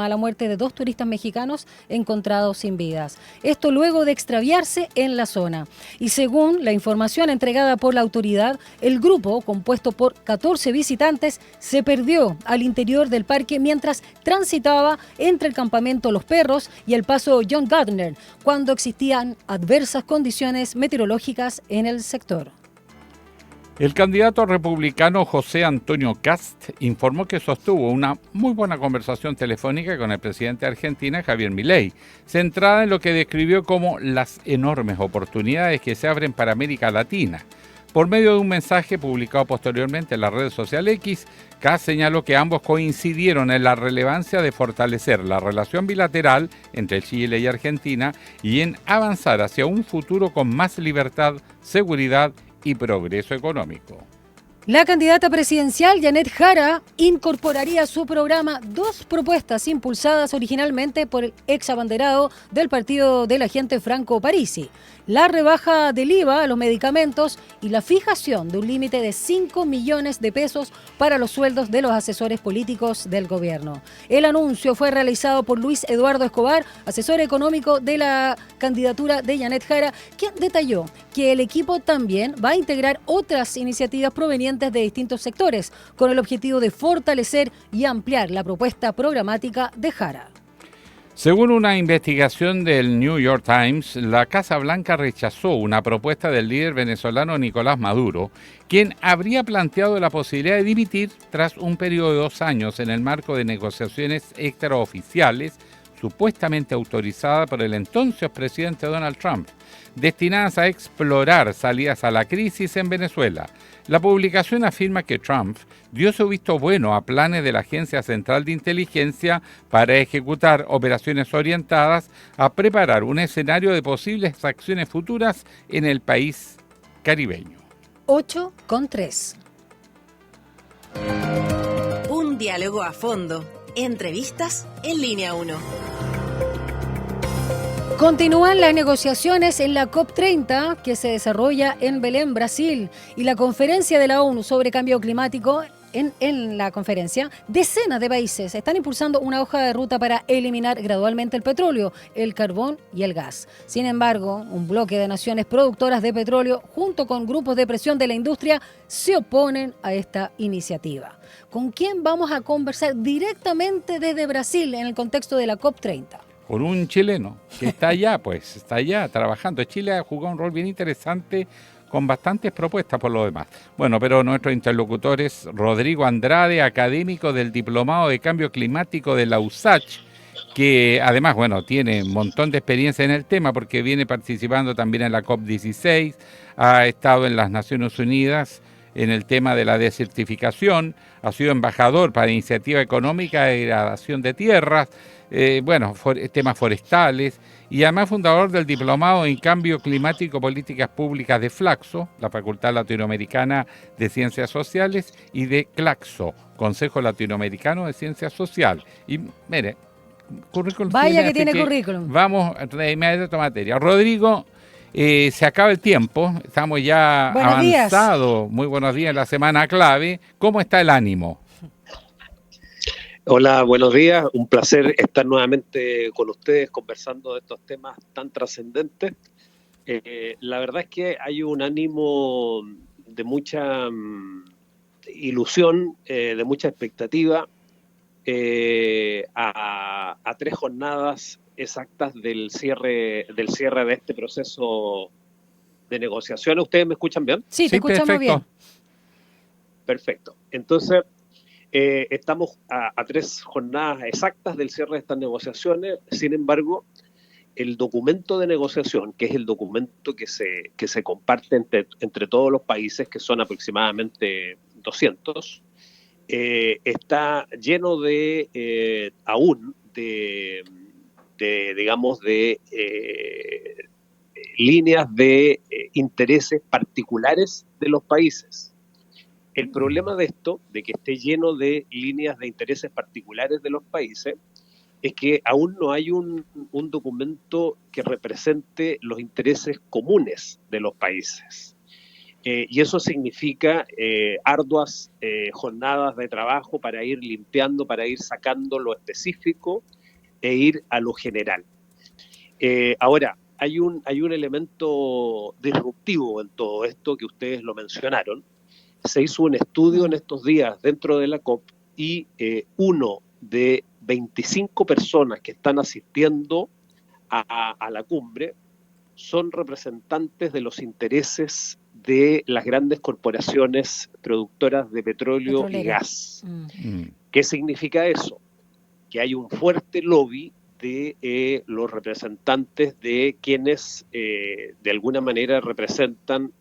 la muerte de 2 turistas mexicanos encontrados sin vidas. Esto luego de extraviarse en la zona. Y según la información entregada por la autoridad, el grupo, compuesto por 14 visitantes, se perdió al interior del parque mientras transitaba entre el campamento Los Perros y el paso John Gardner, cuando existían adversas condiciones meteorológicas en el sector. El candidato republicano José Antonio Kast informó que sostuvo una muy buena conversación telefónica con el presidente de Argentina, Javier Milei, centrada en lo que describió como las enormes oportunidades que se abren para América Latina. Por medio de un mensaje publicado posteriormente en la red social X, Kast señaló que ambos coincidieron en la relevancia de fortalecer la relación bilateral entre Chile y Argentina y en avanzar hacia un futuro con más libertad, seguridad y progreso económico. La candidata presidencial Janet Jara incorporaría a su programa 2 propuestas impulsadas originalmente por el ex abanderado del partido de la gente Franco Parisi: la rebaja del IVA a los medicamentos y la fijación de un límite de 5 millones de pesos para los sueldos de los asesores políticos del gobierno. El anuncio fue realizado por Luis Eduardo Escobar, asesor económico de la candidatura de Janet Jara, quien detalló que el equipo también va a integrar otras iniciativas provenientes de distintos sectores, con el objetivo de fortalecer y ampliar la propuesta programática de Jara. Según una investigación del New York Times, la Casa Blanca rechazó una propuesta del líder venezolano Nicolás Maduro, quien habría planteado la posibilidad de dimitir tras un periodo de 2 años en el marco de negociaciones extraoficiales supuestamente autorizadas por el entonces presidente Donald Trump, destinadas a explorar salidas a la crisis en Venezuela. La publicación afirma que Trump dio su visto bueno a planes de la Agencia Central de Inteligencia para ejecutar operaciones orientadas a preparar un escenario de posibles acciones futuras en el país caribeño. 8:3. Un diálogo a fondo. Entrevistas en Línea 1. Continúan las negociaciones en la COP30 que se desarrolla en Belén, Brasil, y la conferencia de la ONU sobre cambio climático. En la conferencia, decenas de países están impulsando una hoja de ruta para eliminar gradualmente el petróleo, el carbón y el gas. Sin embargo, un bloque de naciones productoras de petróleo, junto con grupos de presión de la industria, se oponen a esta iniciativa. ¿Con quién vamos a conversar directamente desde Brasil en el contexto de la COP30? Con un chileno que está allá trabajando. Chile ha jugado un rol bien interesante con bastantes propuestas por lo demás. Bueno, pero nuestro interlocutor es Rodrigo Andrade, académico del Diplomado de Cambio Climático de la USACH, que además, tiene un montón de experiencia en el tema porque viene participando también en la COP16, ha estado en las Naciones Unidas en el tema de la desertificación, ha sido embajador para Iniciativa Económica de Degradación de Tierras, temas forestales, y además fundador del Diplomado en Cambio Climático Políticas Públicas de Flaxo, la Facultad Latinoamericana de Ciencias Sociales, y de CLACSO, Consejo Latinoamericano de Ciencias Sociales. Y mire, currículum. Vaya que tiene currículum. Vamos de inmediato a materia. Rodrigo, se acaba el tiempo, estamos ya avanzados. Muy buenos días en la semana clave. ¿Cómo está el ánimo? Hola, buenos días. Un placer estar nuevamente con ustedes conversando de estos temas tan trascendentes. La verdad es que hay un ánimo de mucha ilusión, de mucha expectativa, a 3 jornadas exactas del cierre de este proceso de negociación. ¿Ustedes me escuchan bien? Sí, te escuchamos perfecto. bien. Perfecto. Entonces, estamos a 3 jornadas exactas del cierre de estas negociaciones. Sin embargo, el documento de negociación, que es el documento que se comparte entre todos los países, que son aproximadamente 200, está lleno de aún de digamos, de líneas de intereses particulares de los países. El problema de esto, de que esté lleno de líneas de intereses particulares de los países, es que aún no hay un documento que represente los intereses comunes de los países. Y eso significa arduas jornadas de trabajo para ir limpiando, para ir sacando lo específico e ir a lo general. Ahora, hay un elemento disruptivo en todo esto que ustedes lo mencionaron. Se hizo un estudio en estos días dentro de la COP y uno de 25 personas que están asistiendo a la cumbre son representantes de los intereses de las grandes corporaciones productoras de petróleo y gas. ¿Qué significa eso? Que hay un fuerte lobby de los representantes de quienes de alguna manera representan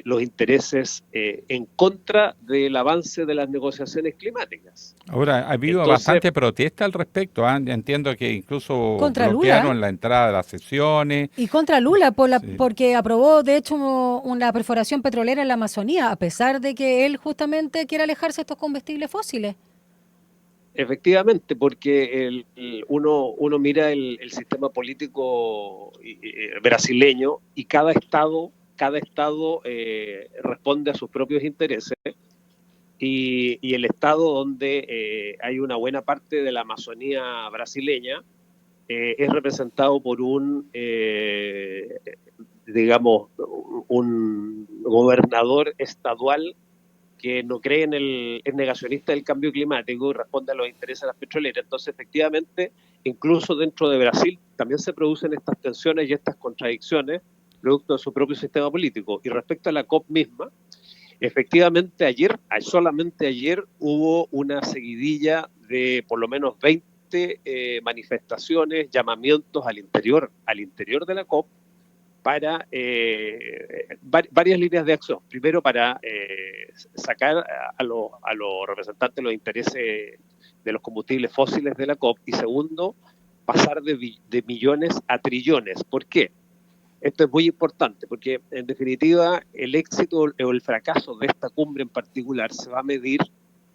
los intereses en contra del avance de las negociaciones climáticas. Ahora, ha habido bastante protesta al respecto. Entiendo que incluso contra bloquearon Lula, la entrada de las sesiones. Y contra Lula, porque aprobó, de hecho, una perforación petrolera en la Amazonía, a pesar de que él justamente quiere alejarse de estos combustibles fósiles. Efectivamente, porque uno mira el sistema político brasileño y cada estado responde a sus propios intereses y el estado donde hay una buena parte de la Amazonía brasileña es representado por un gobernador estadual que no cree es negacionista del cambio climático y responde a los intereses de las petroleras. Entonces, efectivamente, incluso dentro de Brasil también se producen estas tensiones y estas contradicciones producto de su propio sistema político. Y respecto a la COP misma, efectivamente solamente ayer hubo una seguidilla de por lo menos 20 manifestaciones, llamamientos al interior de la COP para varias líneas de acción. Primero, para sacar a los representantes de los intereses de los combustibles fósiles de la COP y segundo, pasar de millones a trillones. ¿Por qué? Esto es muy importante porque, en definitiva, el éxito o el fracaso de esta cumbre en particular se va a medir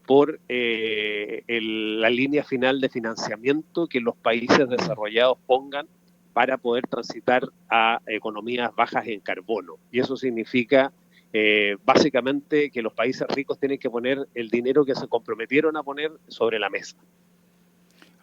por la línea final de financiamiento que los países desarrollados pongan para poder transitar a economías bajas en carbono. Y eso significa, básicamente, que los países ricos tienen que poner el dinero que se comprometieron a poner sobre la mesa.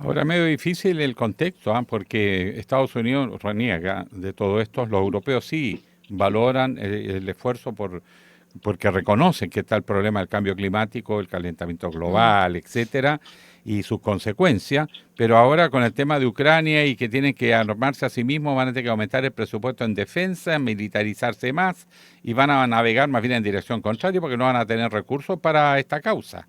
Ahora, medio difícil el contexto, porque Estados Unidos reniega de todo esto, los europeos sí valoran el esfuerzo porque reconocen que está el problema del cambio climático, el calentamiento global, etcétera, y sus consecuencias, pero ahora con el tema de Ucrania y que tienen que armarse a sí mismos, van a tener que aumentar el presupuesto en defensa, militarizarse más y van a navegar más bien en dirección contraria porque no van a tener recursos para esta causa.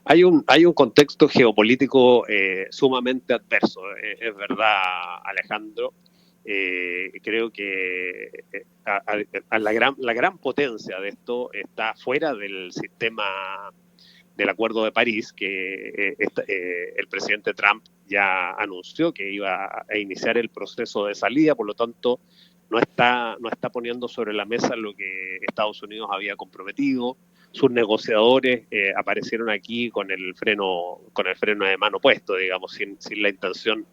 Hay un contexto geopolítico sumamente adverso, es verdad, Alejandro. Creo que la gran potencia de esto está fuera del sistema del Acuerdo de París, que el presidente Trump ya anunció que iba a iniciar el proceso de salida, por lo tanto no está poniendo sobre la mesa lo que Estados Unidos había comprometido. Sus negociadores aparecieron aquí con el freno de mano puesto, digamos, sin la intención,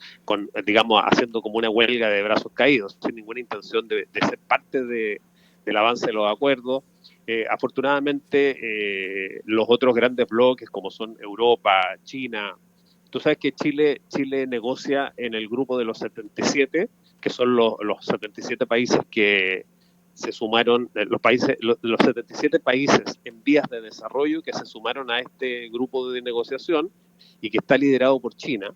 haciendo como una huelga de brazos caídos, sin ninguna intención de ser parte del avance de los acuerdos. Afortunadamente, los otros grandes bloques, como son Europa, China, tú sabes que Chile negocia en el grupo de los 77, que son los 77 países que se sumaron los 77 países en vías de desarrollo que se sumaron a este grupo de negociación y que está liderado por China,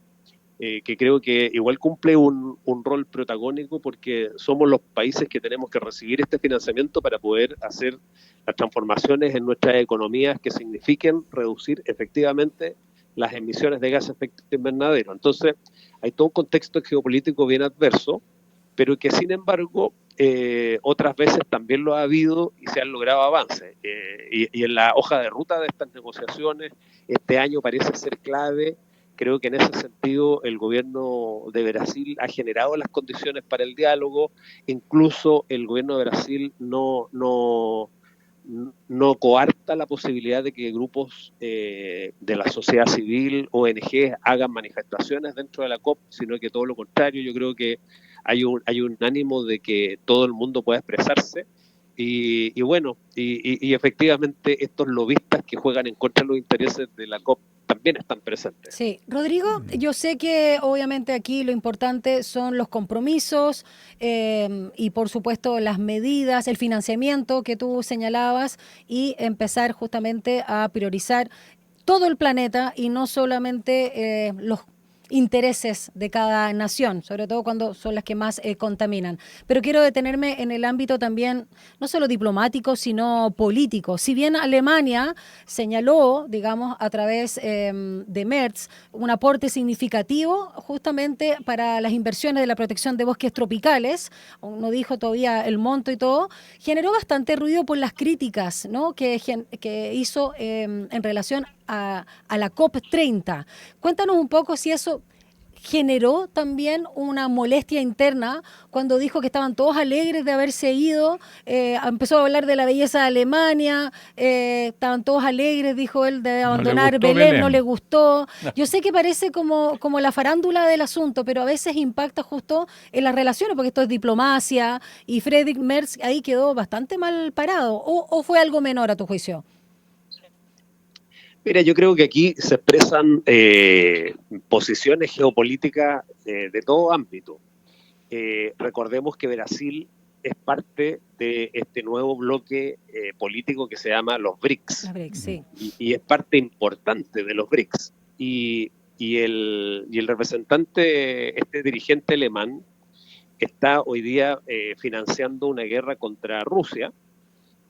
que creo que igual cumple un rol protagónico porque somos los países que tenemos que recibir este financiamiento para poder hacer las transformaciones en nuestras economías que signifiquen reducir efectivamente las emisiones de gases de efecto invernadero. Entonces, hay todo un contexto geopolítico bien adverso, pero que sin embargo otras veces también lo ha habido y se han logrado avances. Y en la hoja de ruta de estas negociaciones, este año parece ser clave. Creo que en ese sentido el gobierno de Brasil ha generado las condiciones para el diálogo. Incluso el gobierno de Brasil no coarta la posibilidad de que grupos de la sociedad civil, ONG, hagan manifestaciones dentro de la COP, sino que todo lo contrario. Yo creo que hay un ánimo de que todo el mundo pueda expresarse y efectivamente estos lobistas que juegan en contra de los intereses de la COP también están presentes. Sí, Rodrigo, yo sé que obviamente aquí lo importante son los compromisos y por supuesto las medidas, el financiamiento que tú señalabas y empezar justamente a priorizar todo el planeta y no solamente los intereses de cada nación, sobre todo cuando son las que más contaminan. Pero quiero detenerme en el ámbito también, no solo diplomático, sino político. Si bien Alemania señaló, digamos, a través de Merz, un aporte significativo justamente para las inversiones de la protección de bosques tropicales, no dijo todavía el monto y todo, generó bastante ruido por las críticas, ¿no?, que hizo en relación a la COP30. Cuéntanos un poco si eso generó también una molestia interna cuando dijo que estaban todos alegres de haberse ido, empezó a hablar de la belleza de Alemania, estaban todos alegres, dijo él, de abandonar Belén, no le gustó. Yo sé que parece como la farándula del asunto, pero a veces impacta justo en las relaciones, porque esto es diplomacia, y Friedrich Merz ahí quedó bastante mal parado, o fue algo menor a tu juicio. Mira, yo creo que aquí se expresan posiciones geopolíticas de todo ámbito. Recordemos que Brasil es parte de este nuevo bloque político que se llama los BRICS. Sí. Y es parte importante de los BRICS. Y el representante, este dirigente alemán, está hoy día financiando una guerra contra Rusia.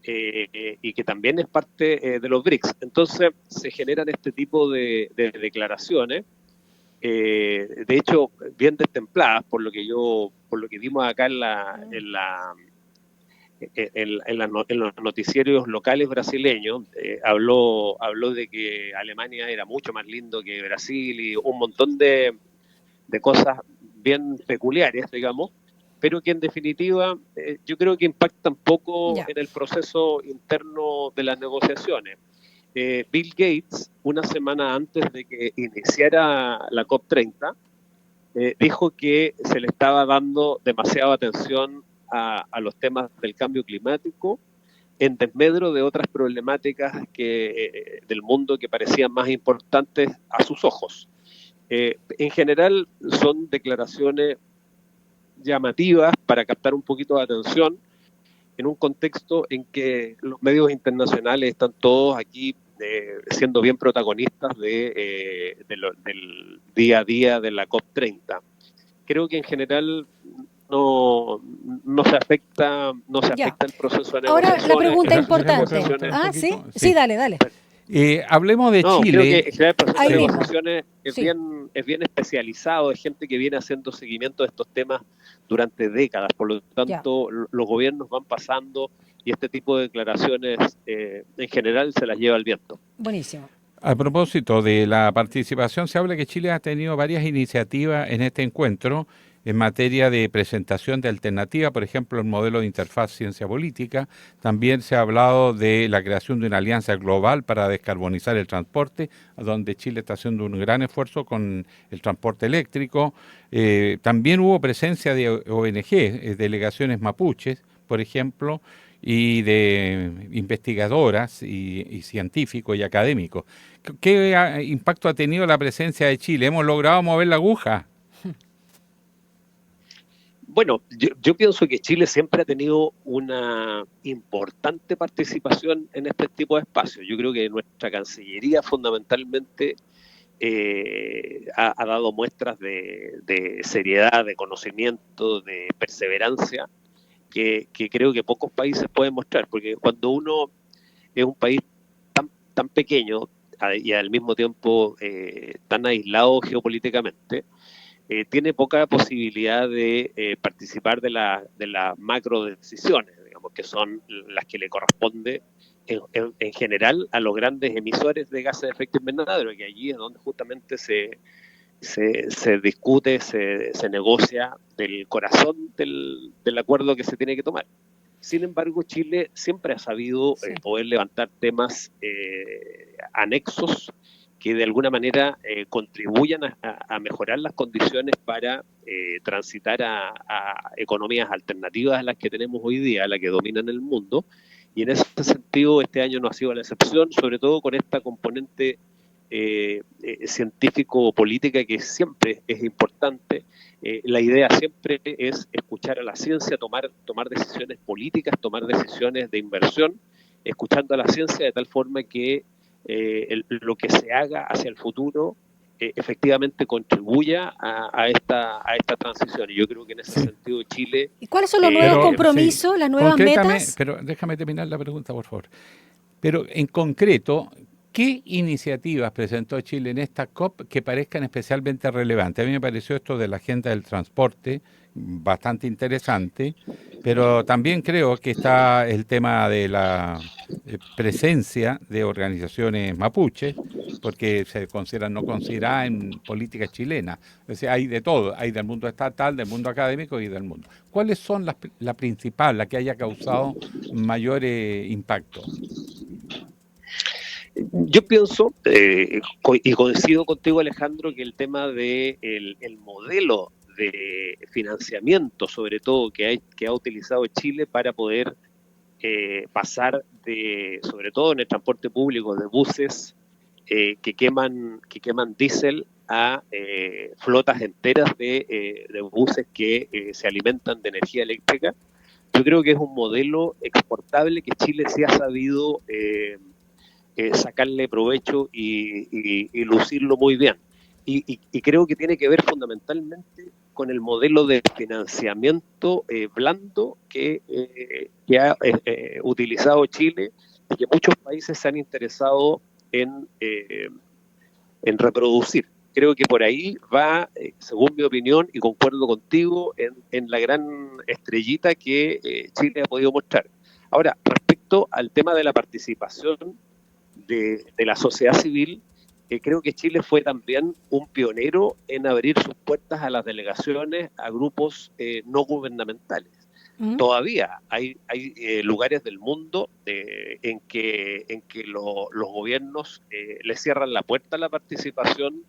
Y que también es parte de los BRICS. Entonces se generan este tipo de declaraciones, de hecho bien destempladas por lo que vimos acá en los noticiarios locales brasileños. Habló de que Alemania era mucho más lindo que Brasil y un montón de cosas bien peculiares, digamos, pero que en definitiva yo creo que impactan poco en el proceso interno de las negociaciones. Bill Gates, una semana antes de que iniciara la COP30, dijo que se le estaba dando demasiada atención a los temas del cambio climático en desmedro de otras problemáticas del mundo que parecían más importantes a sus ojos. En general son declaraciones llamativas para captar un poquito de atención en un contexto en que los medios internacionales están todos aquí siendo bien protagonistas del día a día de la COP30. Creo que en general no se afecta el proceso de negociación. Ahora la pregunta importante. Sí, dale. Hablemos de Chile. Creo que el proceso de negociaciones es bien especializado, es gente que viene haciendo seguimiento de estos temas durante décadas, por lo tanto los gobiernos van pasando y este tipo de declaraciones en general se las lleva el viento. Buenísimo. A propósito de la participación, se habla que Chile ha tenido varias iniciativas en este encuentro en materia de presentación de alternativas, por ejemplo, el modelo de interfaz ciencia política. También se ha hablado de la creación de una alianza global para descarbonizar el transporte, donde Chile está haciendo un gran esfuerzo con el transporte eléctrico. También hubo presencia de ONG, delegaciones mapuches, por ejemplo, y de investigadoras y científicos y académicos. ¿Qué impacto ha tenido la presencia de Chile? ¿Hemos logrado mover la aguja? Bueno, yo pienso que Chile siempre ha tenido una importante participación en este tipo de espacios. Yo creo que nuestra Cancillería fundamentalmente ha dado muestras de seriedad, de conocimiento, de perseverancia, que creo que pocos países pueden mostrar, porque cuando uno es un país tan pequeño y al mismo tiempo tan aislado geopolíticamente, tiene poca posibilidad de participar de las macro decisiones, digamos, que son las que le corresponde en general a los grandes emisores de gases de efecto invernadero, que allí es donde justamente se discute, se negocia del corazón del acuerdo que se tiene que tomar. Sin embargo, Chile siempre ha sabido poder levantar temas anexos que de alguna manera contribuyan a mejorar las condiciones para transitar a economías alternativas a las que tenemos hoy día, a las que dominan el mundo. Y en ese sentido, este año no ha sido la excepción, sobre todo con esta componente científico-política que siempre es importante. La idea siempre es escuchar a la ciencia, tomar decisiones políticas, tomar decisiones de inversión, escuchando a la ciencia de tal forma que lo que se haga hacia el futuro efectivamente contribuya a esta transición. Y yo creo que en ese sentido Chile... ¿Y cuáles son los nuevos compromisos, las nuevas metas? Pero déjame terminar la pregunta, por favor. Pero en concreto, ¿qué iniciativas presentó Chile en esta COP que parezcan especialmente relevantes? A mí me pareció esto de la agenda del transporte bastante interesante, pero también creo que está el tema de la presencia de organizaciones mapuches, porque se considera no considerada en política chilena. O sea, hay de todo, hay del mundo estatal, del mundo académico y del mundo. ¿Cuáles son la principal, la que haya causado mayor impacto? Yo pienso, y coincido contigo, Alejandro, que el tema de el modelo de financiamiento, sobre todo, que ha utilizado Chile para poder pasar sobre todo en el transporte público, de buses que queman diésel a flotas enteras de buses que se alimentan de energía eléctrica. Yo creo que es un modelo exportable que Chile sí ha sabido sacarle provecho y lucirlo muy bien. Y creo que tiene que ver fundamentalmente con el modelo de financiamiento blando que ha utilizado Chile y que muchos países se han interesado en reproducir. Creo que por ahí va, según mi opinión, y concuerdo contigo, en la gran estrellita que Chile ha podido mostrar. Ahora, respecto al tema de la participación de la sociedad civil, creo que Chile fue también un pionero en abrir sus puertas a las delegaciones, a grupos no gubernamentales. Todavía hay lugares del mundo en que los gobiernos le cierran la puerta a la participación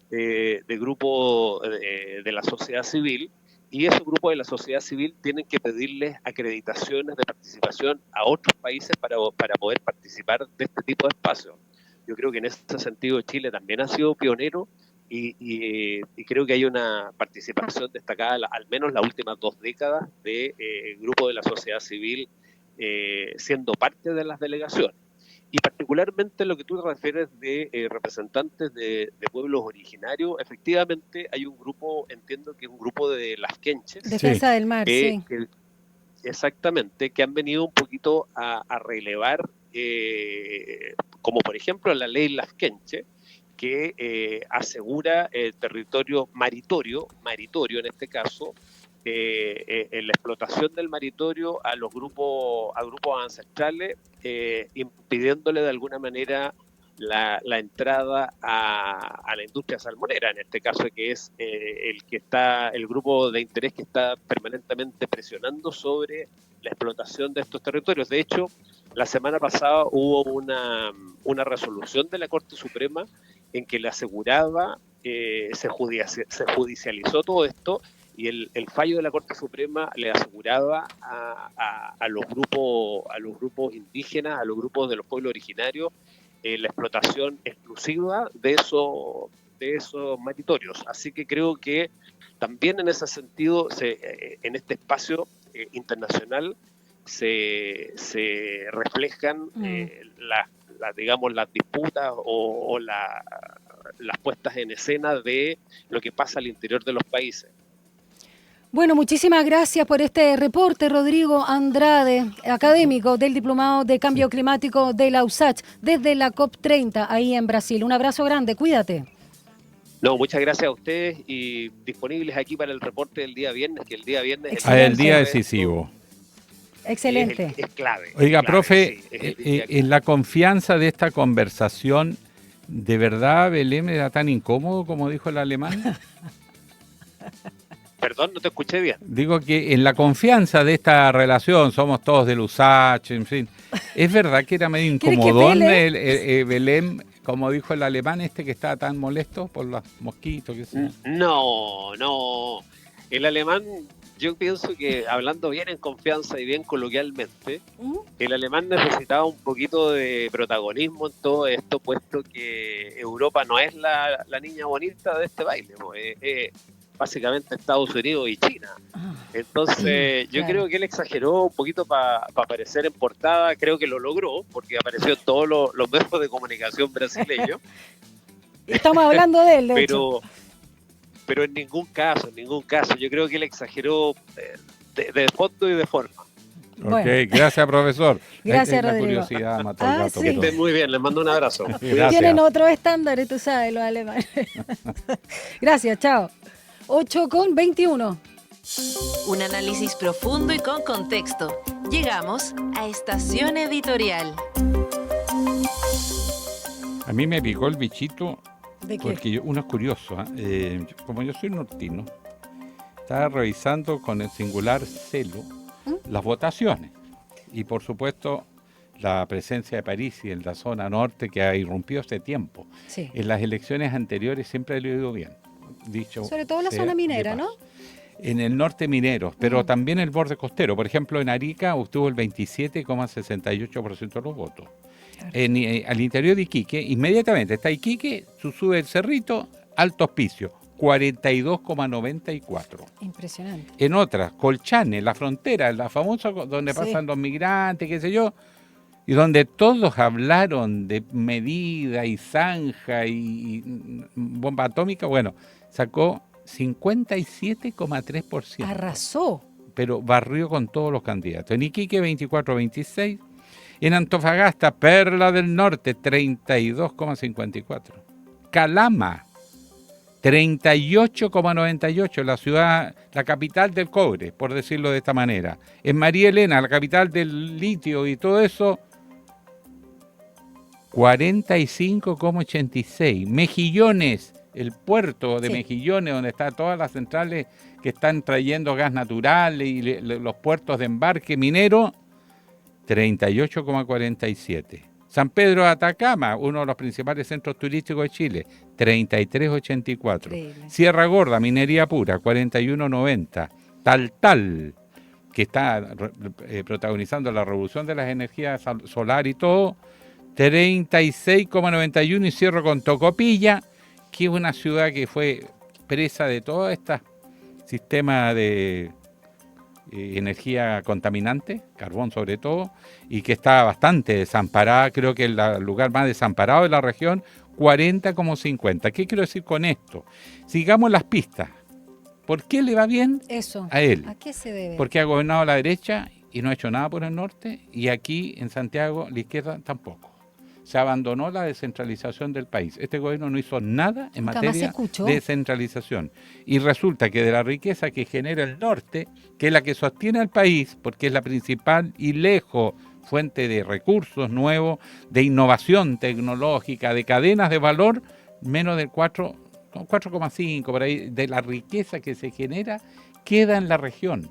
de grupos de la sociedad civil, y esos grupos de la sociedad civil tienen que pedirles acreditaciones de participación a otros países para poder participar de este tipo de espacios. Yo creo que en ese sentido Chile también ha sido pionero y creo que hay una participación destacada, al menos las últimas 2 décadas, de grupos de la sociedad civil siendo parte de las delegaciones. Y particularmente lo que tú te refieres de representantes de pueblos originarios, efectivamente hay un grupo, entiendo que es un grupo de las Quenches. Defensa del mar, sí. Exactamente, que han venido un poquito a relevar, como por ejemplo la ley Las Quenches, que asegura el territorio maritorio en este caso, en la explotación del maritorio a grupos ancestrales, impidiéndole de alguna manera la entrada a la industria salmonera, en este caso, que es el grupo de interés que está permanentemente presionando sobre la explotación de estos territorios. De hecho, la semana pasada hubo una resolución de la Corte Suprema en que le aseguraba, se judicializó todo esto, y el fallo de la Corte Suprema le aseguraba a los grupos indígenas, a los grupos de los pueblos originarios, la explotación exclusiva de de esos meritorios. Así que creo que también en ese sentido, en este espacio internacional se reflejan digamos, las disputas o las puestas en escena de lo que pasa al interior de los países. Bueno, muchísimas gracias por este reporte, Rodrigo Andrade, académico del Diplomado de Cambio Climático de la USACH, desde la COP30 ahí en Brasil. Un abrazo grande, cuídate. No, muchas gracias a ustedes y disponibles aquí para el reporte del día viernes, que el día viernes es el día decisivo. Excelente. Es clave. Oiga, es clave, profe, sí, en la confianza de esta conversación, ¿de verdad Belém era tan incómodo como dijo el alemán? Perdón, no te escuché bien. Digo que en la confianza de esta relación, somos todos del USACH, en fin, ¿es verdad que era medio incomodón Belém, como dijo el alemán que estaba tan molesto por los mosquitos? ¿Qué sé? No. El alemán, yo pienso que, hablando bien en confianza y bien coloquialmente, el alemán necesitaba un poquito de protagonismo en todo esto, puesto que Europa no es la niña bonita de este baile, básicamente Estados Unidos y China. Entonces, yo creo que él exageró un poquito para aparecer en portada. Creo que lo logró, porque apareció en todos los medios de comunicación brasileños. Estamos hablando de él, de hecho. Pero en ningún caso. Yo creo que él exageró de fondo y de forma. Ok, gracias, profesor. Gracias, la Rodrigo. Curiosidad mató al gato. Sí. Que estén muy bien, les mando un abrazo. Tienen otros estándares, tú sabes, los alemanes. Gracias, chao. 8:21. Un análisis profundo y con contexto. Llegamos a Estación Editorial. A mí me picó el bichito. ¿De qué? Porque uno es curioso. Como yo soy nortino, estaba revisando con el singular celo las votaciones. Y por supuesto, la presencia de París y en la zona norte que ha irrumpido hace tiempo. Sí. En las elecciones anteriores siempre le ha ido bien. Sobre todo en la zona minera, ¿no? En el norte minero, pero también el borde costero. Por ejemplo, en Arica obtuvo el 27,68% de los votos. Claro. Al interior de Iquique, inmediatamente está Iquique, sube el cerrito, Alto Hospicio, 42,94. Impresionante. En otras, Colchane, la frontera, la famosa donde pasan los migrantes, qué sé yo, y donde todos hablaron de medida y zanja y bomba atómica, bueno, sacó 57,3%. Arrasó. Pero barrió con todos los candidatos. En Iquique, 24,26%. En Antofagasta, Perla del Norte, 32,54%. Calama, 38,98%, la ciudad, la capital del cobre, por decirlo de esta manera. En María Elena, la capital del litio y todo eso, 45,86%. Mejillones, el puerto de Mejillones, donde están todas las centrales que están trayendo gas natural y los puertos de embarque minero, 38,47%. San Pedro de Atacama, uno de los principales centros turísticos de Chile, 33,84%. Sierra Gorda, minería pura, 41,90%. Taltal, que está protagonizando la revolución de las energías solar y todo, 36,91%. Y cierro con Tocopilla, que es una ciudad que fue presa de todo este sistema de energía contaminante, carbón sobre todo, y que está bastante desamparada, creo que es el lugar más desamparado de la región, 40,50%. ¿Qué quiero decir con esto? Sigamos las pistas. ¿Por qué le va bien a él? ¿A qué se debe? Porque ha gobernado a la derecha y no ha hecho nada por el norte, y aquí en Santiago la izquierda tampoco. Se abandonó la descentralización del país. Este gobierno no hizo nada en materia de descentralización. Y resulta que de la riqueza que genera el norte, que es la que sostiene al país, porque es la principal y lejos fuente de recursos nuevos, de innovación tecnológica, de cadenas de valor, menos del 4,5% por ahí, de la riqueza que se genera, queda en la región.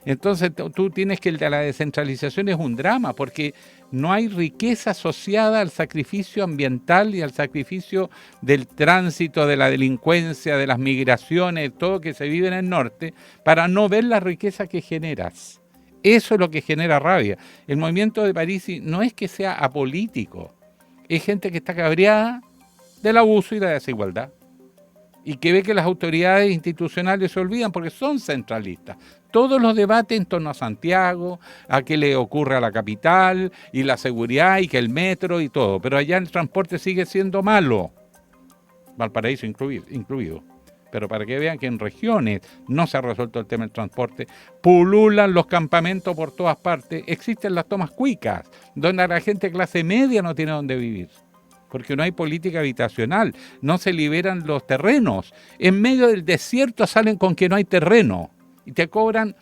Entonces tú tienes que el de la descentralización es un drama, porque no hay riqueza asociada al sacrificio ambiental y al sacrificio del tránsito, de la delincuencia, de las migraciones, todo que se vive en el norte, para no ver la riqueza que generas. Eso es lo que genera rabia. El movimiento de París no es que sea apolítico, es gente que está cabreada del abuso y la desigualdad. y que ve que las autoridades institucionales se olvidan porque son centralistas. Todos los debates en torno a Santiago, a qué le ocurre a la capital, y la seguridad, y que el metro y todo. Pero allá el transporte sigue siendo malo, Valparaíso incluido. Pero para que vean que en regiones no se ha resuelto el tema del transporte, pululan los campamentos por todas partes, existen las tomas cuicas, donde la gente de clase media no tiene dónde vivir, porque no hay política habitacional, no se liberan los terrenos. En medio del desierto salen con que no hay terreno y te cobran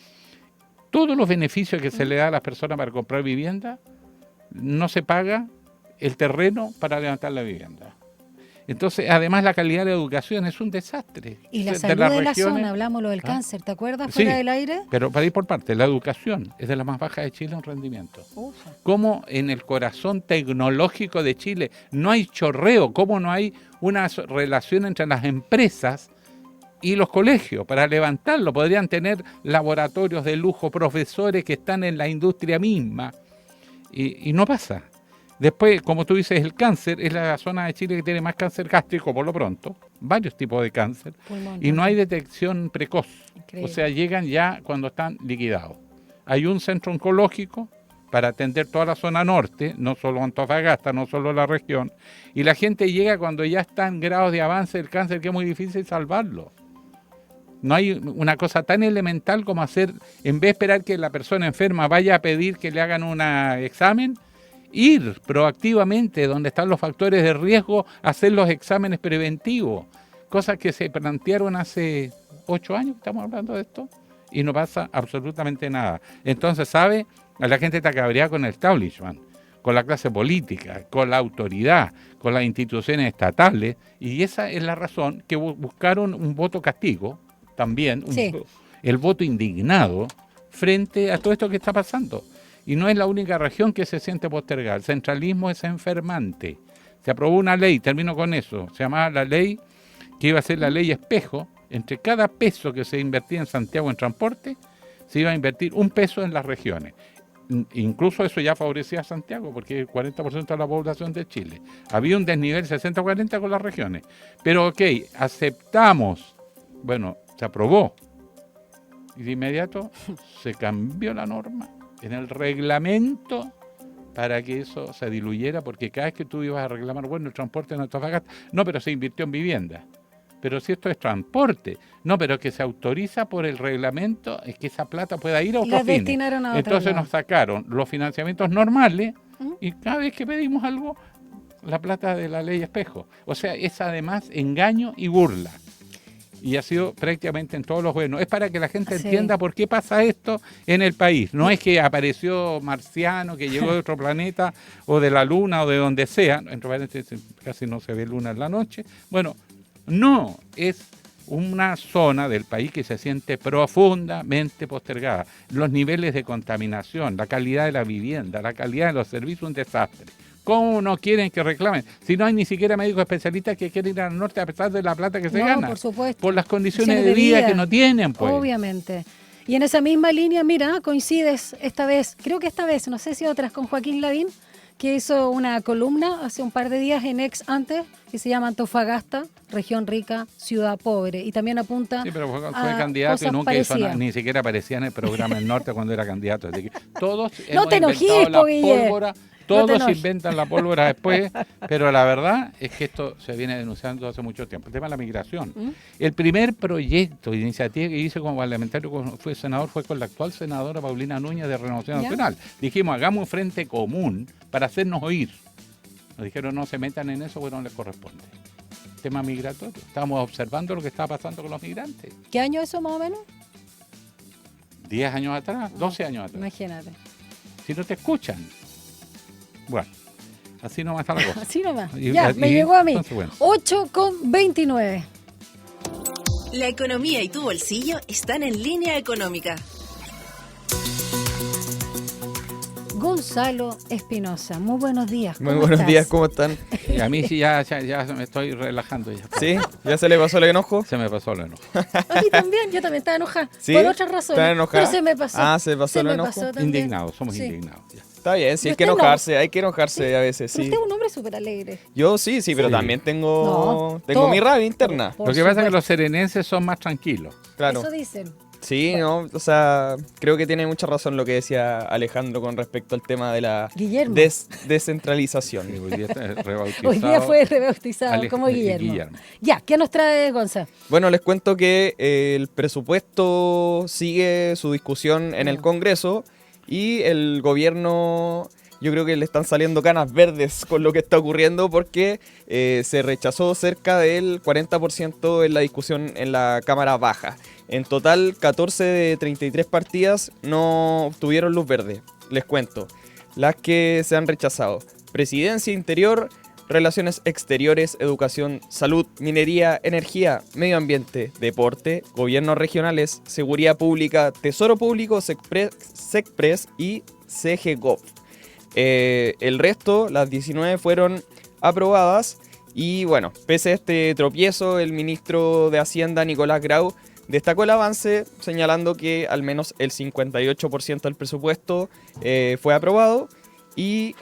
todos los beneficios que se le da a las personas para comprar vivienda, no se paga el terreno para levantar la vivienda. Entonces, además, la calidad de la educación es un desastre. Y la salud de la zona, hablamos lo del cáncer, ¿te acuerdas? Fuera del aire. Pero para ir por parte, la educación es de las más bajas de Chile en rendimiento. Como en el corazón tecnológico de Chile no hay chorreo, como no hay una relación entre las empresas y los colegios para levantarlo. Podrían tener laboratorios de lujo, profesores que están en la industria misma, y no pasa. Después, como tú dices, el cáncer es la zona de Chile que tiene más cáncer gástrico por lo pronto, varios tipos de cáncer, y no hay detección precoz. Increíble. O sea, llegan ya cuando están liquidados. Hay un centro oncológico para atender toda la zona norte, no solo Antofagasta, no solo la región, y la gente llega cuando ya está en grados de avance del cáncer que es muy difícil salvarlo. No hay una cosa tan elemental como hacer, en vez de esperar que la persona enferma vaya a pedir que le hagan un examen, ir proactivamente donde están los factores de riesgo, hacer los exámenes preventivos, cosas que se plantearon hace 8 años, estamos hablando de esto, y no pasa absolutamente nada. Entonces, ¿sabe? La gente está cabreada con el establishment, con la clase política, con la autoridad, con las instituciones estatales, y esa es la razón que buscaron un voto castigo, también, el voto indignado, frente a todo esto que está pasando. Y no es la única región que se siente postergada. El centralismo es enfermante. Se aprobó una ley, termino con eso, se llamaba la ley, que iba a ser la ley espejo. Entre cada peso que se invertía en Santiago en transporte, se iba a invertir un peso en las regiones. Incluso eso ya favorecía a Santiago, porque el 40% de la población de Chile. Había un desnivel 60-40 con las regiones. Pero aceptamos. Bueno, se aprobó. Y de inmediato se cambió la norma en el reglamento para que eso se diluyera, porque cada vez que tú ibas a reclamar, bueno, el transporte en Antofagasta, no, pero se invirtió en vivienda. Pero si esto es transporte, no, pero que se autoriza por el reglamento, es que esa plata pueda ir a otros fines. Entonces nos sacaron los financiamientos normales y cada vez que pedimos algo, la plata de la ley espejo. O sea, es además engaño y burla. Y ha sido prácticamente en todos los gobiernos. Es para que la gente entienda por qué pasa esto en el país. No es que apareció marciano, que llegó de otro planeta, o de la luna, o de donde sea. Entre paréntesis, casi no se ve luna en la noche. Bueno, no, es una zona del país que se siente profundamente postergada. Los niveles de contaminación, la calidad de la vivienda, la calidad de los servicios, un desastre. ¿Cómo no quieren que reclamen? Si no hay ni siquiera médicos especialistas que quieren ir al norte a pesar de la plata que se gana. Por supuesto. Por las condiciones de vida que no tienen, pues. Obviamente. Y en esa misma línea, mira, coincides esta vez, no sé si otras, con Joaquín Lavín, que hizo una columna hace un par de días en Ex antes, que se llama Antofagasta, región rica, ciudad pobre. Y también apunta. Sí, pero fue candidato y nunca hizo nada, ni siquiera aparecía en el programa El Norte cuando era candidato. Así que todos hemos inventado la pólvora. Todos inventan la pólvora después, pero la verdad es que esto se viene denunciando hace mucho tiempo. El tema de la migración. El primer proyecto de iniciativa que hice como parlamentario cuando fui senador fue con la actual senadora Paulina Núñez de Renovación Nacional. Dijimos, hagamos un frente común para hacernos oír. Nos dijeron, no se metan en eso porque no les corresponde. Tema migratorio. Estábamos observando lo que estaba pasando con los migrantes. ¿Qué año eso más o menos? 10 años atrás, 12 años atrás. Imagínate. Si no te escuchan. Bueno, así nomás está la cosa. Así nomás. Ya, me llegó a mí. 8:29. La economía y tu bolsillo están en Línea Económica. Gonzalo Espinosa, muy buenos días. Muy buenos días, ¿cómo están? Y a mí sí ya me estoy relajando ya. ¿Sí? ¿Ya se le pasó el enojo? Se me pasó el enojo. A mí también, yo también estaba enojada. ¿Sí? Por otras razones. ¿Estaba enojada? Pero se me pasó. Ah, ¿se pasó el enojo? Indignados, somos indignados. Ya. Está bien, sí, hay que enojarse a veces, sí. Pero usted es un hombre súper alegre. Yo sí, pero también tengo mi rabia interna. Lo que pasa es que los serenenses son más tranquilos. Claro. Eso dicen. Sí, no, o sea, creo que tiene mucha razón lo que decía Alejandro con respecto al tema de la descentralización. Sí, hoy día está rebautizado. Hoy día fue rebautizado como Guillermo. Ya, ¿qué nos trae Gonza? Bueno, les cuento que el presupuesto sigue su discusión en el Congreso y el gobierno, yo creo que le están saliendo canas verdes con lo que está ocurriendo porque se rechazó cerca del 40% en la discusión en la Cámara Baja. En total, 14 de 33 partidas no obtuvieron luz verde. Les cuento. Las que se han rechazado: Presidencia, Interior, Relaciones Exteriores, Educación, Salud, Minería, Energía, Medio Ambiente, Deporte, Gobiernos Regionales, Seguridad Pública, Tesoro Público, SECPRES y CGGOV. El resto, las 19, fueron aprobadas. Y bueno, pese a este tropiezo, el ministro de Hacienda, Nicolás Grau, destacó el avance, señalando que al menos el 58% del presupuesto fue aprobado y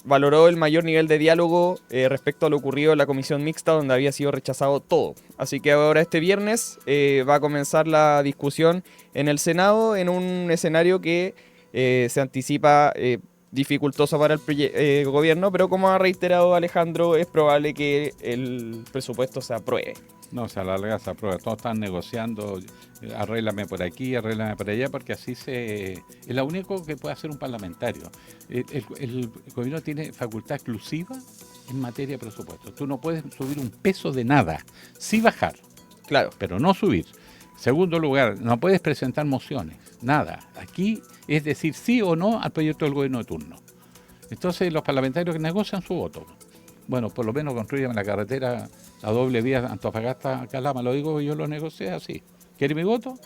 valoró el mayor nivel de diálogo respecto a lo ocurrido en la comisión mixta, donde había sido rechazado todo. Así que ahora este viernes va a comenzar la discusión en el Senado en un escenario que se anticipa dificultoso para el gobierno, pero como ha reiterado Alejandro, es probable que el presupuesto se apruebe. No, se alarga, se aprueba. Todos están negociando, arréglame por aquí, arréglame por allá, porque así es lo único que puede hacer un parlamentario. El gobierno tiene facultad exclusiva en materia de presupuesto. Tú no puedes subir un peso de nada, sí bajar, claro, pero no subir. Segundo lugar, no puedes presentar mociones, nada. Aquí es decir sí o no al proyecto del gobierno de turno. Entonces los parlamentarios negocian su voto. Bueno, por lo menos construyan la carretera, la doble vía Antofagasta-Calama, lo digo, yo lo negocié así. ¿Quiere mi voto?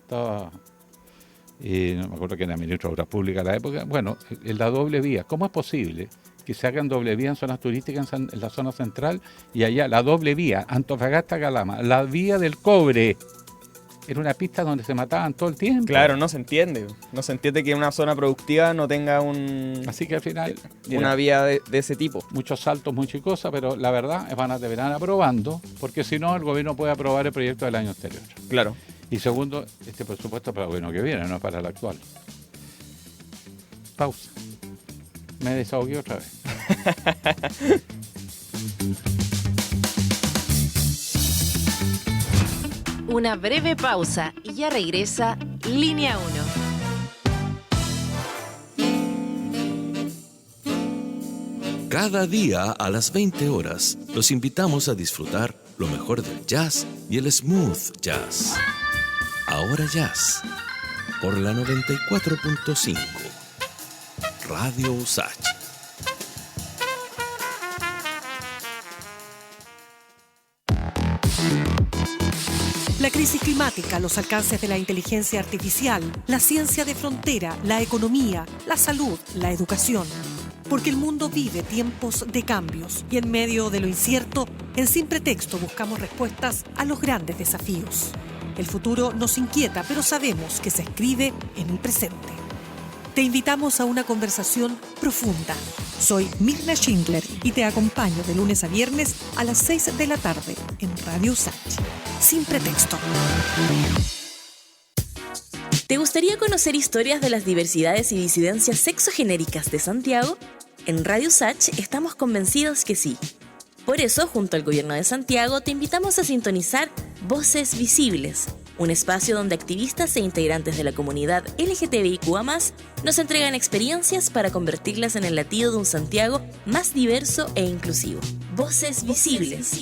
Estaba, no me acuerdo que era ministro de Obras Públicas a la época. Bueno, en la doble vía, ¿cómo es posible que se hagan doble vía en zonas turísticas en la zona central y allá la doble vía Antofagasta-Calama, la vía del cobre? Era una pista donde se mataban todo el tiempo. Claro, no se entiende. No se entiende que una zona productiva no tenga Así que al final una vía de ese tipo. Muchos saltos, muchas cosas, pero la verdad deberán aprobando, porque si no el gobierno puede aprobar el proyecto del año anterior. Claro. Y segundo, este presupuesto para el gobierno que viene, no para el actual. Pausa. Me desahogué otra vez. Una breve pausa y ya regresa Línea 1. Cada día a las 20 horas los invitamos a disfrutar lo mejor del jazz y el smooth jazz. Ahora Jazz, por la 94.5, Radio Usach. La crisis climática, los alcances de la inteligencia artificial, la ciencia de frontera, la economía, la salud, la educación. Porque el mundo vive tiempos de cambios y en medio de lo incierto, en Sin Pretexto buscamos respuestas a los grandes desafíos. El futuro nos inquieta, pero sabemos que se escribe en el presente. Te invitamos a una conversación profunda. Soy Mirna Schindler y te acompaño de lunes a viernes a las 6 de la tarde en Radio Usach. Sin Pretexto. ¿Te gustaría conocer historias de las diversidades y disidencias sexogenéricas de Santiago? En Radio Usach estamos convencidos que sí. Por eso, junto al Gobierno de Santiago, te invitamos a sintonizar Voces Visibles, un espacio donde activistas e integrantes de la comunidad LGTBIQA+, nos entregan experiencias para convertirlas en el latido de un Santiago más diverso e inclusivo. Voces Visibles.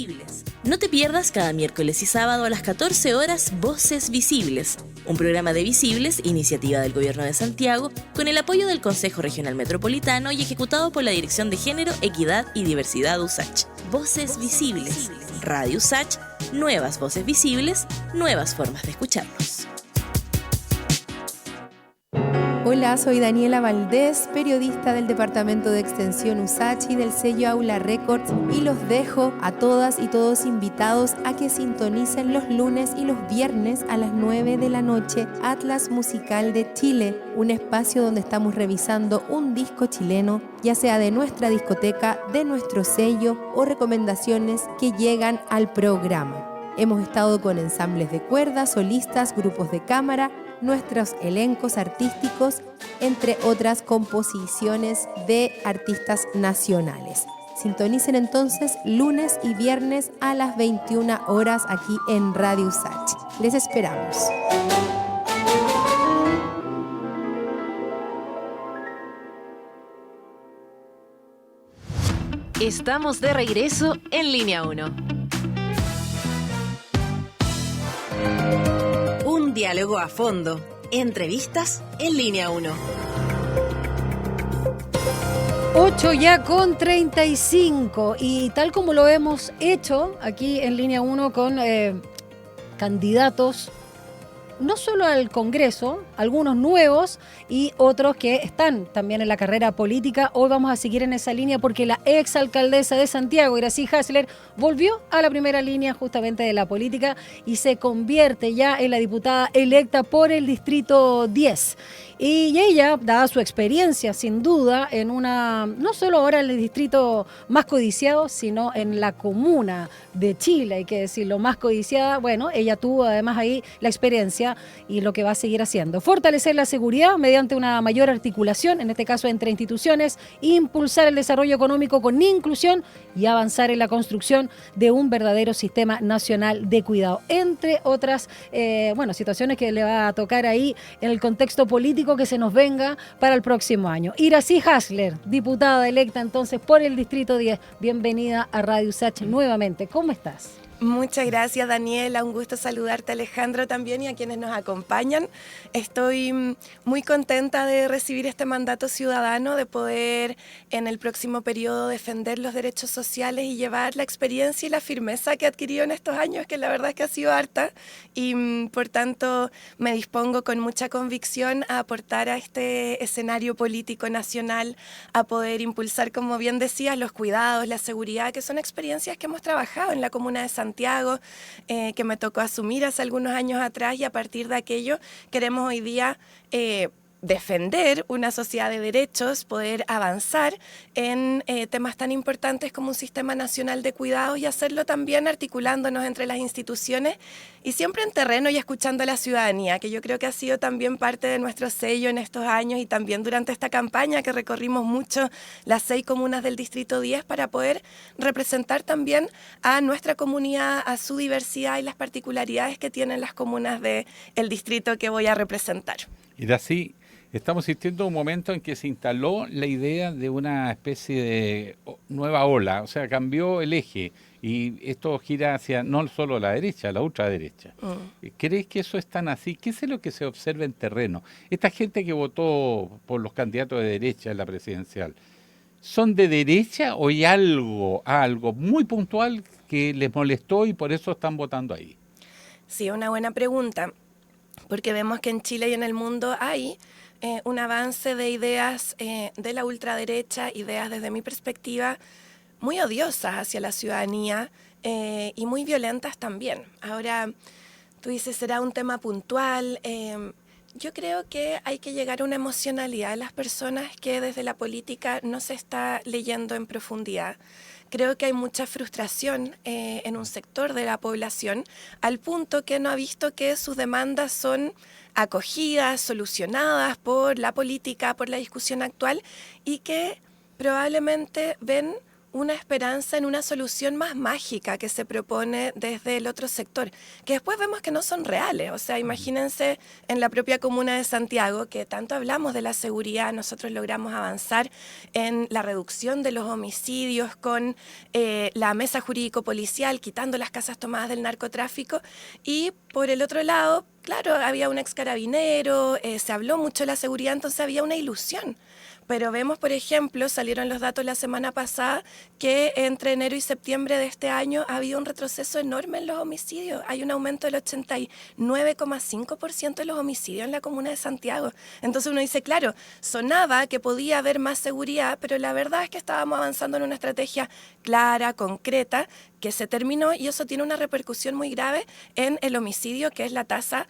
No te pierdas cada miércoles y sábado a las 14 horas Voces Visibles, un programa de Visibles, iniciativa del Gobierno de Santiago, con el apoyo del Consejo Regional Metropolitano y ejecutado por la Dirección de Género, Equidad y Diversidad USACH. Voces Visibles. Radio USACH, nuevas voces visibles, nuevas formas de escucharnos. Hola, soy Daniela Valdés, periodista del Departamento de Extensión USACH y del sello Aula Records, y los dejo a todas y todos invitados a que sintonicen los lunes y los viernes a las 9 de la noche Atlas Musical de Chile, un espacio donde estamos revisando un disco chileno, ya sea de nuestra discoteca, de nuestro sello o recomendaciones que llegan al programa. Hemos estado con ensambles de cuerdas, solistas, grupos de cámara, nuestros elencos artísticos, entre otras composiciones de artistas nacionales. Sintonicen entonces lunes y viernes a las 21 horas aquí en Radio USACH. Les esperamos. Estamos de regreso en Línea 1. Un diálogo a fondo. Entrevistas en Línea 1. 8 ya con 35, y tal como lo hemos hecho aquí en Línea 1 con candidatos no solo al Congreso, algunos nuevos y otros que están también en la carrera política. Hoy vamos a seguir en esa línea porque la exalcaldesa de Santiago, Iracy Hasler, volvió a la primera línea justamente de la política y se convierte ya en la diputada electa por el Distrito 10. Y ella, dada su experiencia, sin duda, en una, no solo ahora en el distrito más codiciado, sino en la comuna de Chile, hay que decirlo, más codiciada. Bueno, ella tuvo además ahí la experiencia y lo que va a seguir haciendo. Fortalecer la seguridad mediante una mayor articulación, en este caso entre instituciones, impulsar el desarrollo económico con inclusión y avanzar en la construcción de un verdadero sistema nacional de cuidado. Entre otras, situaciones que le va a tocar ahí en el contexto político que se nos venga para el próximo año. Iracy Hasler, diputada electa entonces por el Distrito 10. Bienvenida a Radio USACH nuevamente. ¿Cómo estás? Muchas gracias, Daniela. Un gusto saludarte, Alejandro, también, y a quienes nos acompañan. Estoy muy contenta de recibir este mandato ciudadano, de poder en el próximo periodo defender los derechos sociales y llevar la experiencia y la firmeza que he adquirido en estos años, que la verdad es que ha sido harta, y por tanto me dispongo con mucha convicción a aportar a este escenario político nacional, a poder impulsar, como bien decías, los cuidados, la seguridad, que son experiencias que hemos trabajado en la comuna de Santiago, que me tocó asumir hace algunos años atrás, y a partir de aquello queremos hoy día defender una sociedad de derechos, poder avanzar en temas tan importantes como un sistema nacional de cuidados, y hacerlo también articulándonos entre las instituciones y siempre en terreno y escuchando a la ciudadanía, que yo creo que ha sido también parte de nuestro sello en estos años y también durante esta campaña que recorrimos mucho las 6 comunas del Distrito 10 para poder representar también a nuestra comunidad, a su diversidad y las particularidades que tienen las comunas del distrito que voy a representar. Iracy, estamos asistiendo a un momento en que se instaló la idea de una especie de nueva ola, o sea, cambió el eje y esto gira hacia no solo la derecha, la ultraderecha. ¿Crees que eso es tan así? ¿Qué es lo que se observa en terreno? Esta gente que votó por los candidatos de derecha en la presidencial, ¿son de derecha o hay algo muy puntual que les molestó y por eso están votando ahí? Sí, una buena pregunta, porque vemos que en Chile y en el mundo hay un avance de ideas de la ultraderecha, ideas desde mi perspectiva muy odiosas hacia la ciudadanía y muy violentas también. Ahora, tú dices, ¿será un tema puntual? Yo creo que hay que llegar a una emocionalidad de las personas que desde la política no se está leyendo en profundidad. Creo que hay mucha frustración en un sector de la población, al punto que no ha visto que sus demandas son acogidas, solucionadas por la política, por la discusión actual, y que probablemente ven una esperanza en una solución más mágica que se propone desde el otro sector, que después vemos que no son reales. O sea, imagínense en la propia comuna de Santiago, que tanto hablamos de la seguridad, nosotros logramos avanzar en la reducción de los homicidios con la mesa jurídico-policial, quitando las casas tomadas del narcotráfico, y por el otro lado, claro, había un ex carabinero, se habló mucho de la seguridad, entonces había una ilusión. Pero vemos, por ejemplo, salieron los datos la semana pasada, que entre enero y septiembre de este año ha habido un retroceso enorme en los homicidios. Hay un aumento del 89,5% de los homicidios en la comuna de Santiago. Entonces uno dice, claro, sonaba que podía haber más seguridad, pero la verdad es que estábamos avanzando en una estrategia clara, concreta, que se terminó, y eso tiene una repercusión muy grave en el homicidio, que es la tasa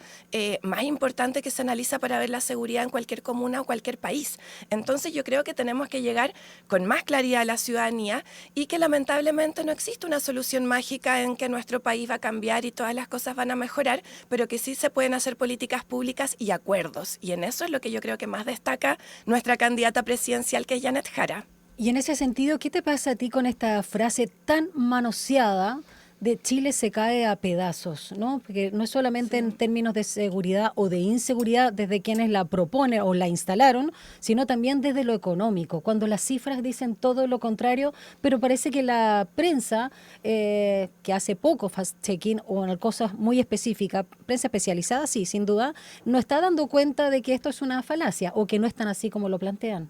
más importante que se analiza para ver la seguridad en cualquier comuna o cualquier país. Entonces yo creo que tenemos que llegar con más claridad a la ciudadanía, y que lamentablemente no existe una solución mágica en que nuestro país va a cambiar y todas las cosas van a mejorar, pero que sí se pueden hacer políticas públicas y acuerdos. Y en eso es lo que yo creo que más destaca nuestra candidata presidencial, que es Janet Jara. Y en ese sentido, ¿qué te pasa a ti con esta frase tan manoseada de Chile se cae a pedazos, ¿no? Porque no es solamente en términos de seguridad o de inseguridad desde quienes la proponen o la instalaron, sino también desde lo económico, cuando las cifras dicen todo lo contrario, pero parece que la prensa, que hace poco fact-checking o en cosas muy específicas, prensa especializada, sí, sin duda, no está dando cuenta de que esto es una falacia o que no es tan así como lo plantean.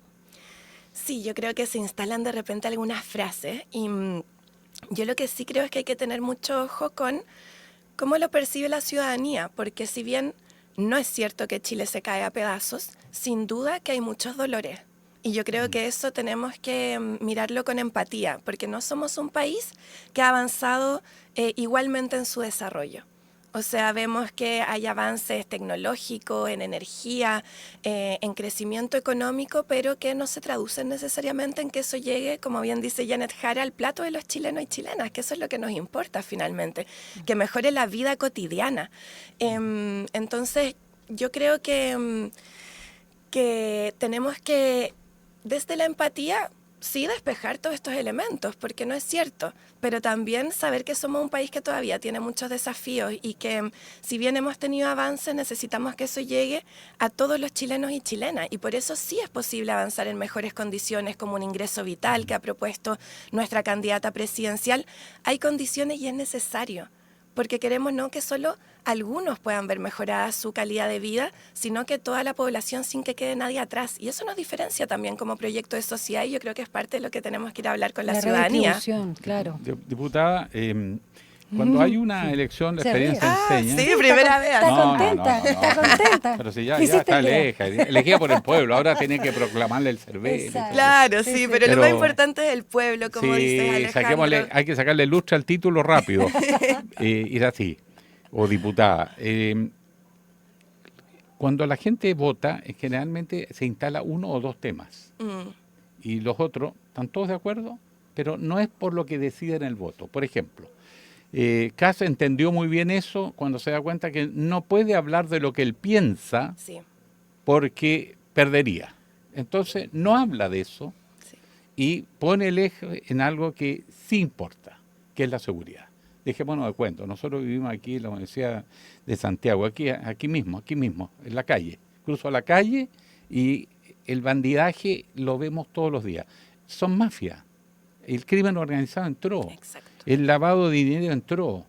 Sí, yo creo que se instalan de repente algunas frases, y yo lo que sí creo es que hay que tener mucho ojo con cómo lo percibe la ciudadanía, porque si bien no es cierto que Chile se cae a pedazos, sin duda que hay muchos dolores. Y yo creo que eso tenemos que mirarlo con empatía, porque no somos un país que ha avanzado igualmente en su desarrollo. O sea, vemos que hay avances tecnológicos, en energía, en crecimiento económico, pero que no se traducen necesariamente en que eso llegue, como bien dice Janet Jara, al plato de los chilenos y chilenas, que eso es lo que nos importa finalmente, que mejore la vida cotidiana. Entonces, yo creo que tenemos que, desde la empatía, sí despejar todos estos elementos, porque no es cierto, pero también saber que somos un país que todavía tiene muchos desafíos, y que si bien hemos tenido avances, necesitamos que eso llegue a todos los chilenos y chilenas, y por eso sí es posible avanzar en mejores condiciones, como un ingreso vital que ha propuesto nuestra candidata presidencial. Hay condiciones y es necesario, porque queremos no que solo algunos puedan ver mejorada su calidad de vida, sino que toda la población, sin que quede nadie atrás. Y eso nos diferencia también como proyecto de sociedad, y yo creo que es parte de lo que tenemos que ir a hablar con la ciudadanía. Claro. Diputada, cuando hay una elección, la experiencia enseña... Sí, primera vez. Está contenta, está contenta. Pero si ya está elegida por el pueblo, ahora tiene que proclamarle el cerveza. Claro, sí, pero lo más importante es el pueblo, como dice Alejandro. Hay que sacarle lustre al título rápido. Ir así. O diputada, cuando la gente vota, generalmente se instala uno o dos temas. Y los otros, están todos de acuerdo, pero no es por lo que deciden el voto. Por ejemplo, Kast entendió muy bien eso cuando se da cuenta que no puede hablar de lo que él piensa porque perdería. Entonces, no habla de eso y pone el eje en algo que sí importa, que es la seguridad. Dejémonos de cuento, nosotros vivimos aquí en la Universidad de Santiago, aquí mismo, en la calle. Cruzo la calle y el bandidaje lo vemos todos los días. Son mafias. El crimen organizado entró. Exacto. El lavado de dinero entró.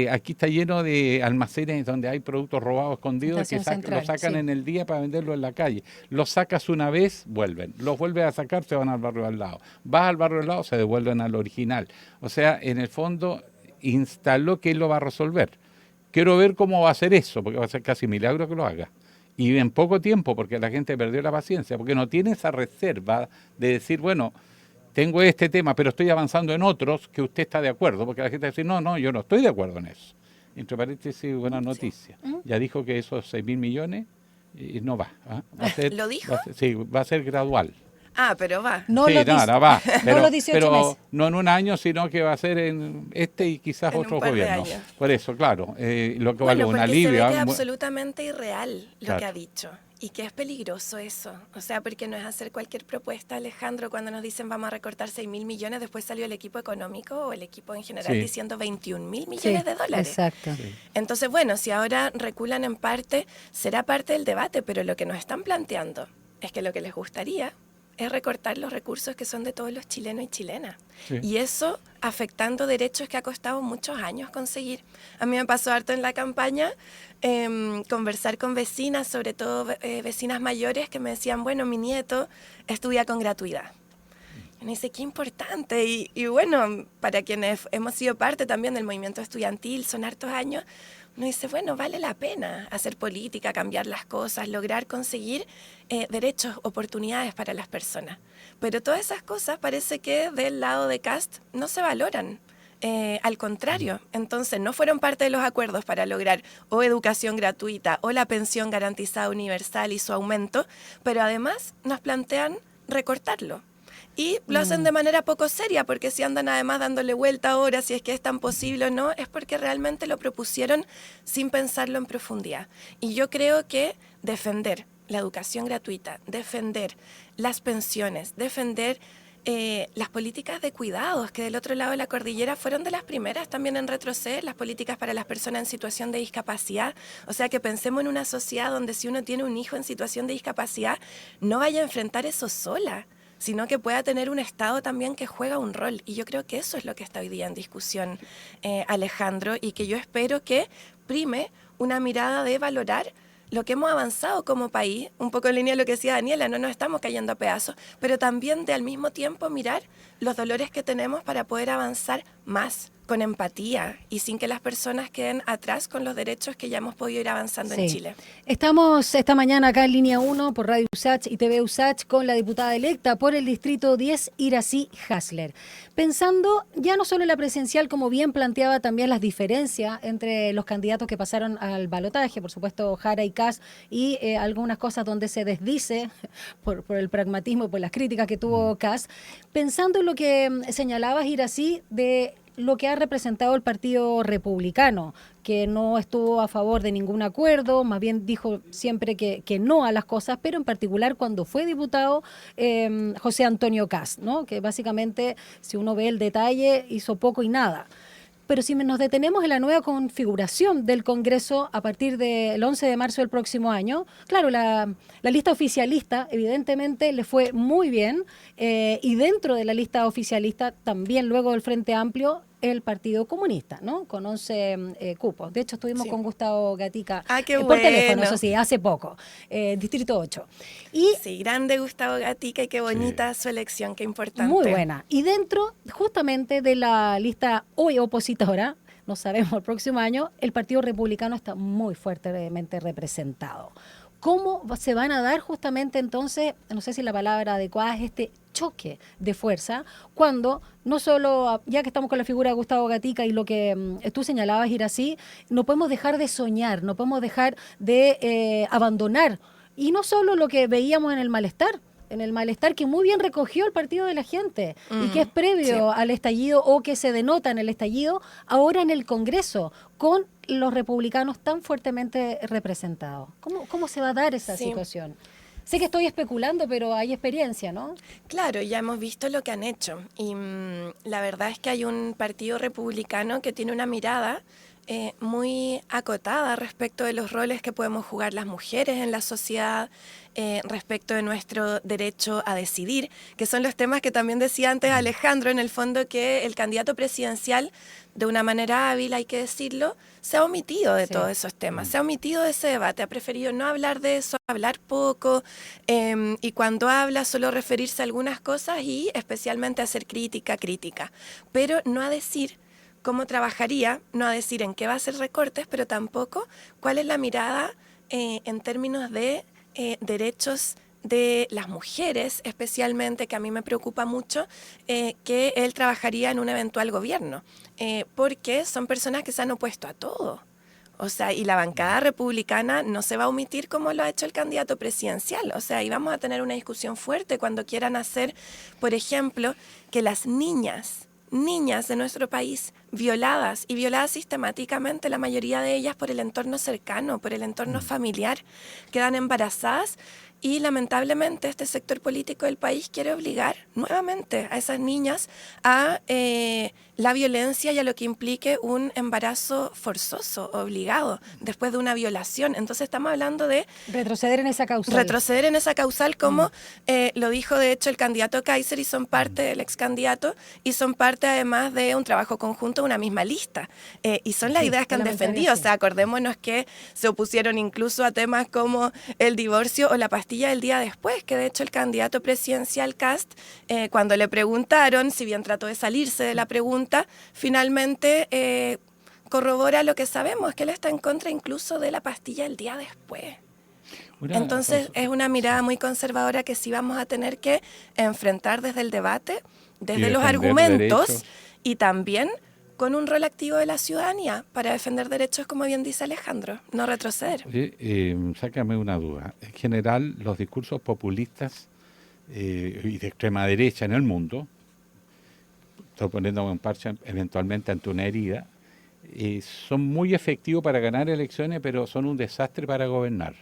Aquí está lleno de almacenes donde hay productos robados escondidos que lo sacan en el día para venderlo en la calle. Los sacas una vez, vuelven. Los vuelves a sacar, se van al barrio al lado. Vas al barrio al lado, se devuelven al original. O sea, en el fondo instaló que él lo va a resolver. Quiero ver cómo va a hacer eso, porque va a ser casi milagro que lo haga. Y en poco tiempo, porque la gente perdió la paciencia, porque no tiene esa reserva de decir, bueno, tengo este tema, pero estoy avanzando en otros que usted está de acuerdo, porque la gente va a decir, no, yo no estoy de acuerdo en eso. Entre paréntesis, buena noticia. Ya dijo que esos 6.000 millones no va. Va a ser, ¿Lo dijo? Va a ser gradual. Ah, pero va. No lo va. Pero, no los 18 meses. No en un año, sino que va a ser en este y quizás otro gobierno. Por eso, claro, lo que vale un alivio. Se ve que es absolutamente irreal lo que ha dicho. Y que es peligroso eso. O sea, porque no es hacer cualquier propuesta, Alejandro, cuando nos dicen vamos a recortar 6.000 millones, después salió el equipo económico o el equipo en general diciendo 21.000 millones de dólares. Exacto. Entonces, bueno, si ahora reculan en parte, será parte del debate, pero lo que nos están planteando es que lo que les gustaría es recortar los recursos que son de todos los chilenos y chilenas. Y eso afectando derechos que ha costado muchos años conseguir. A mí me pasó harto en la campaña conversar con vecinas, sobre todo vecinas mayores, que me decían, bueno, mi nieto estudia con gratuidad. Y me dice, qué importante. Y bueno, para quienes hemos sido parte también del movimiento estudiantil, son hartos años, uno dice, bueno, vale la pena hacer política, cambiar las cosas, lograr conseguir derechos, oportunidades para las personas. Pero todas esas cosas parece que del lado de Kast no se valoran. Al contrario, entonces no fueron parte de los acuerdos para lograr o educación gratuita o la pensión garantizada universal y su aumento, pero además nos plantean recortarlo. Y lo hacen de manera poco seria, porque si andan además dándole vuelta ahora, si es que es tan posible o no, es porque realmente lo propusieron sin pensarlo en profundidad. Y yo creo que defender la educación gratuita, defender las pensiones, defender las políticas de cuidados, que del otro lado de la cordillera fueron de las primeras también en retroceder, las políticas para las personas en situación de discapacidad. O sea, que pensemos en una sociedad donde si uno tiene un hijo en situación de discapacidad, no vaya a enfrentar eso sola, sino que pueda tener un Estado también que juega un rol. Y yo creo que eso es lo que está hoy día en discusión, Alejandro, y que yo espero que prime una mirada de valorar lo que hemos avanzado como país, un poco en línea de lo que decía Daniela, no nos estamos cayendo a pedazos, pero también de al mismo tiempo mirar los dolores que tenemos para poder avanzar más, con empatía y sin que las personas queden atrás con los derechos que ya hemos podido ir avanzando en Chile. Estamos esta mañana acá en Línea 1 por Radio USACH y TV USACH con la diputada electa por el Distrito 10, Iracy Hasler. Pensando ya no solo en la presidencial, como bien planteaba también las diferencias entre los candidatos que pasaron al balotaje, por supuesto Jara y Kast, y algunas cosas donde se desdice por el pragmatismo y por las críticas que tuvo Kast. Pensando en lo que señalabas, Iracy, de lo que ha representado el Partido Republicano, que no estuvo a favor de ningún acuerdo, más bien dijo siempre que no a las cosas, pero en particular cuando fue diputado José Antonio Kast, ¿no? Que básicamente, si uno ve el detalle, hizo poco y nada. Pero si nos detenemos en la nueva configuración del Congreso a partir del 11 de marzo del próximo año, claro, la lista oficialista evidentemente le fue muy bien, y dentro de la lista oficialista también luego del Frente Amplio el Partido Comunista, ¿no? Con 11 cupos. De hecho, estuvimos con Gustavo Gatica por teléfono, eso sí, hace poco, Distrito 8. Sí, grande Gustavo Gatica y qué bonita su elección, qué importante. Muy buena. Y dentro justamente de la lista hoy opositora, no sabemos el próximo año, el Partido Republicano está muy fuertemente representado. ¿Cómo se van a dar justamente entonces, no sé si la palabra adecuada es este choque de fuerza, cuando no solo, ya que estamos con la figura de Gustavo Gatica y lo que tú señalabas, Iracy, no podemos dejar de soñar, no podemos dejar de abandonar, y no solo lo que veíamos en el malestar que muy bien recogió el Partido de la Gente y que es previo al estallido, o que se denota en el estallido, ahora en el Congreso, con los republicanos tan fuertemente representados. ¿Cómo se va a dar esa situación? Sé que estoy especulando, pero hay experiencia, ¿no? Claro, ya hemos visto lo que han hecho. Y la verdad es que hay un partido republicano que tiene una mirada muy acotada respecto de los roles que podemos jugar las mujeres en la sociedad, respecto de nuestro derecho a decidir, que son los temas que también decía antes Alejandro, en el fondo que el candidato presidencial, de una manera hábil, hay que decirlo, se ha omitido de todos esos temas, se ha omitido de ese debate, ha preferido no hablar de eso, hablar poco, y cuando habla solo referirse a algunas cosas y especialmente a hacer crítica, pero no a decir cómo trabajaría, no a decir en qué va a hacer recortes, pero tampoco cuál es la mirada en términos de derechos de las mujeres, especialmente, que a mí me preocupa mucho, que él trabajaría en un eventual gobierno, porque son personas que se han opuesto a todo. O sea, y la bancada republicana no se va a omitir como lo ha hecho el candidato presidencial. O sea, y vamos a tener una discusión fuerte cuando quieran hacer, por ejemplo, que las niñas de nuestro país violadas, y violadas sistemáticamente, la mayoría de ellas por el entorno cercano, por el entorno familiar, quedan embarazadas, y lamentablemente este sector político del país quiere obligar nuevamente a esas niñas a la violencia y a lo que implique un embarazo forzoso, obligado, después de una violación. Entonces estamos hablando de retroceder en esa causal. Retroceder en esa causal, como lo dijo de hecho el candidato Kaiser, y son parte, el ex candidato, y son parte además de un trabajo conjunto, una misma lista. Y son las ideas que han defendido. O sea, acordémonos que se opusieron incluso a temas como el divorcio o la pastilla del día después, que de hecho el candidato presidencial Kast, cuando le preguntaron, si bien trató de salirse de la pregunta, finalmente corrobora lo que sabemos, que él está en contra incluso de la pastilla del día después. Entonces es una mirada muy conservadora que sí vamos a tener que enfrentar desde el debate, desde los argumentos derechos. Y también con un rol activo de la ciudadanía para defender derechos, como bien dice Alejandro, no retroceder. Sácame una duda. En general, los discursos populistas y de extrema derecha en el mundo, estoy poniendo un parche eventualmente ante una herida, son muy efectivos para ganar elecciones, pero son un desastre para gobernar.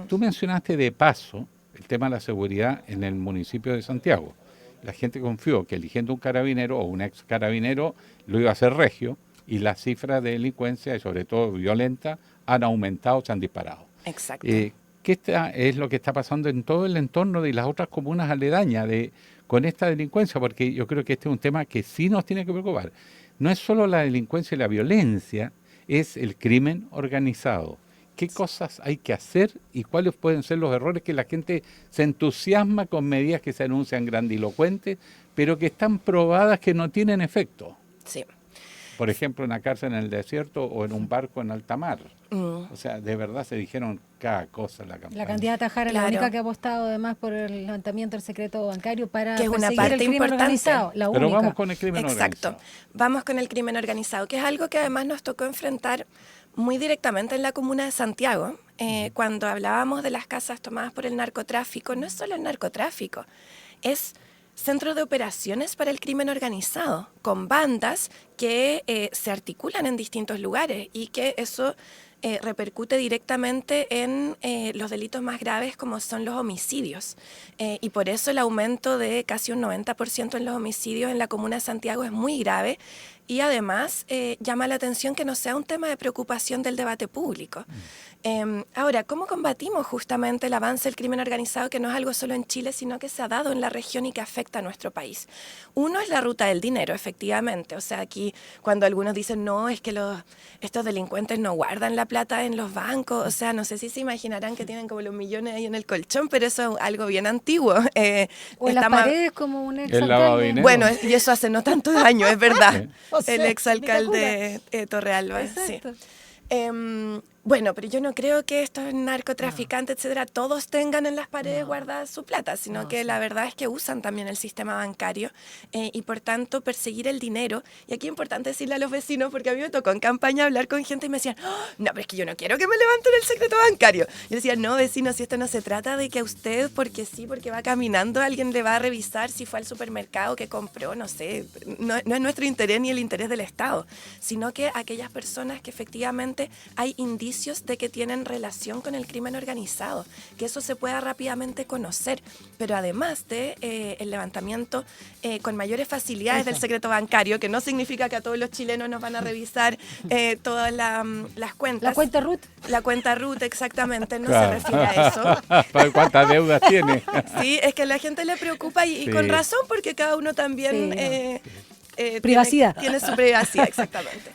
Tú mencionaste de paso el tema de la seguridad en el municipio de Santiago. La gente confió que eligiendo un carabinero o un ex carabinero lo iba a hacer regio, y las cifras de delincuencia, y sobre todo violenta, han aumentado, se han disparado. Exacto. ¿Qué es lo que está pasando en todo el entorno de las otras comunas aledañas con esta delincuencia? Porque yo creo que este es un tema que sí nos tiene que preocupar. No es solo la delincuencia y la violencia, es el crimen organizado. ¿Qué cosas hay que hacer y cuáles pueden ser los errores que la gente se entusiasma con medidas que se anuncian grandilocuentes, pero que están probadas que no tienen efecto? Sí. Por ejemplo, en una cárcel en el desierto o en un barco en alta mar. O sea, de verdad se dijeron cada cosa en la campaña. La candidata Jara es la única que ha apostado además por el levantamiento del secreto bancario para que es una parte el crimen importante. Organizado. La Pero única. Vamos con el crimen organizado. Vamos con el crimen organizado, que es algo que además nos tocó enfrentar muy directamente en la comuna de Santiago. Cuando hablábamos de las casas tomadas por el narcotráfico, no es solo el narcotráfico, es centro de operaciones para el crimen organizado, con bandas que se articulan en distintos lugares y que eso repercute directamente en los delitos más graves, como son los homicidios. Y por eso el aumento de casi un 90% en los homicidios en la comuna de Santiago es muy grave. Y además llama la atención que no sea un tema de preocupación del debate público. Ahora, ¿cómo combatimos justamente el avance del crimen organizado, que no es algo solo en Chile, sino que se ha dado en la región y que afecta a nuestro país? Uno es la ruta del dinero, efectivamente. O sea, aquí cuando algunos dicen, no, es que estos delincuentes no guardan la plata en los bancos. O sea, no sé si se imaginarán que tienen como los millones ahí en el colchón, pero eso es algo bien antiguo. O en las paredes como un ex alcalde. Bueno, y eso hace no tantos años, es verdad. El exalcalde Torrealba, sí. Bueno, pero yo no creo que estos narcotraficantes, etcétera, todos tengan en las paredes guardada su plata, sino que la verdad es que usan también el sistema bancario y por tanto perseguir el dinero. Y aquí es importante decirle a los vecinos, porque a mí me tocó en campaña hablar con gente y me decían, no, pero es que yo no quiero que me levanten el secreto bancario. Yo decía, no, vecino, si esto no se trata de que a usted, porque sí, porque va caminando, alguien le va a revisar si fue al supermercado, que compró, no sé, no es nuestro interés ni el interés del Estado, sino que aquellas personas que efectivamente hay indicios de que tienen relación con el crimen organizado, que eso se pueda rápidamente conocer, pero además de el levantamiento con mayores facilidades del secreto bancario, que no significa que a todos los chilenos nos van a revisar todas las cuentas. ¿La cuenta RUT? La cuenta RUT, exactamente, no se refiere a eso. ¿Cuántas deudas tiene? Sí, es que a la gente le preocupa y con razón, porque cada uno también privacidad. Tiene su privacidad, exactamente.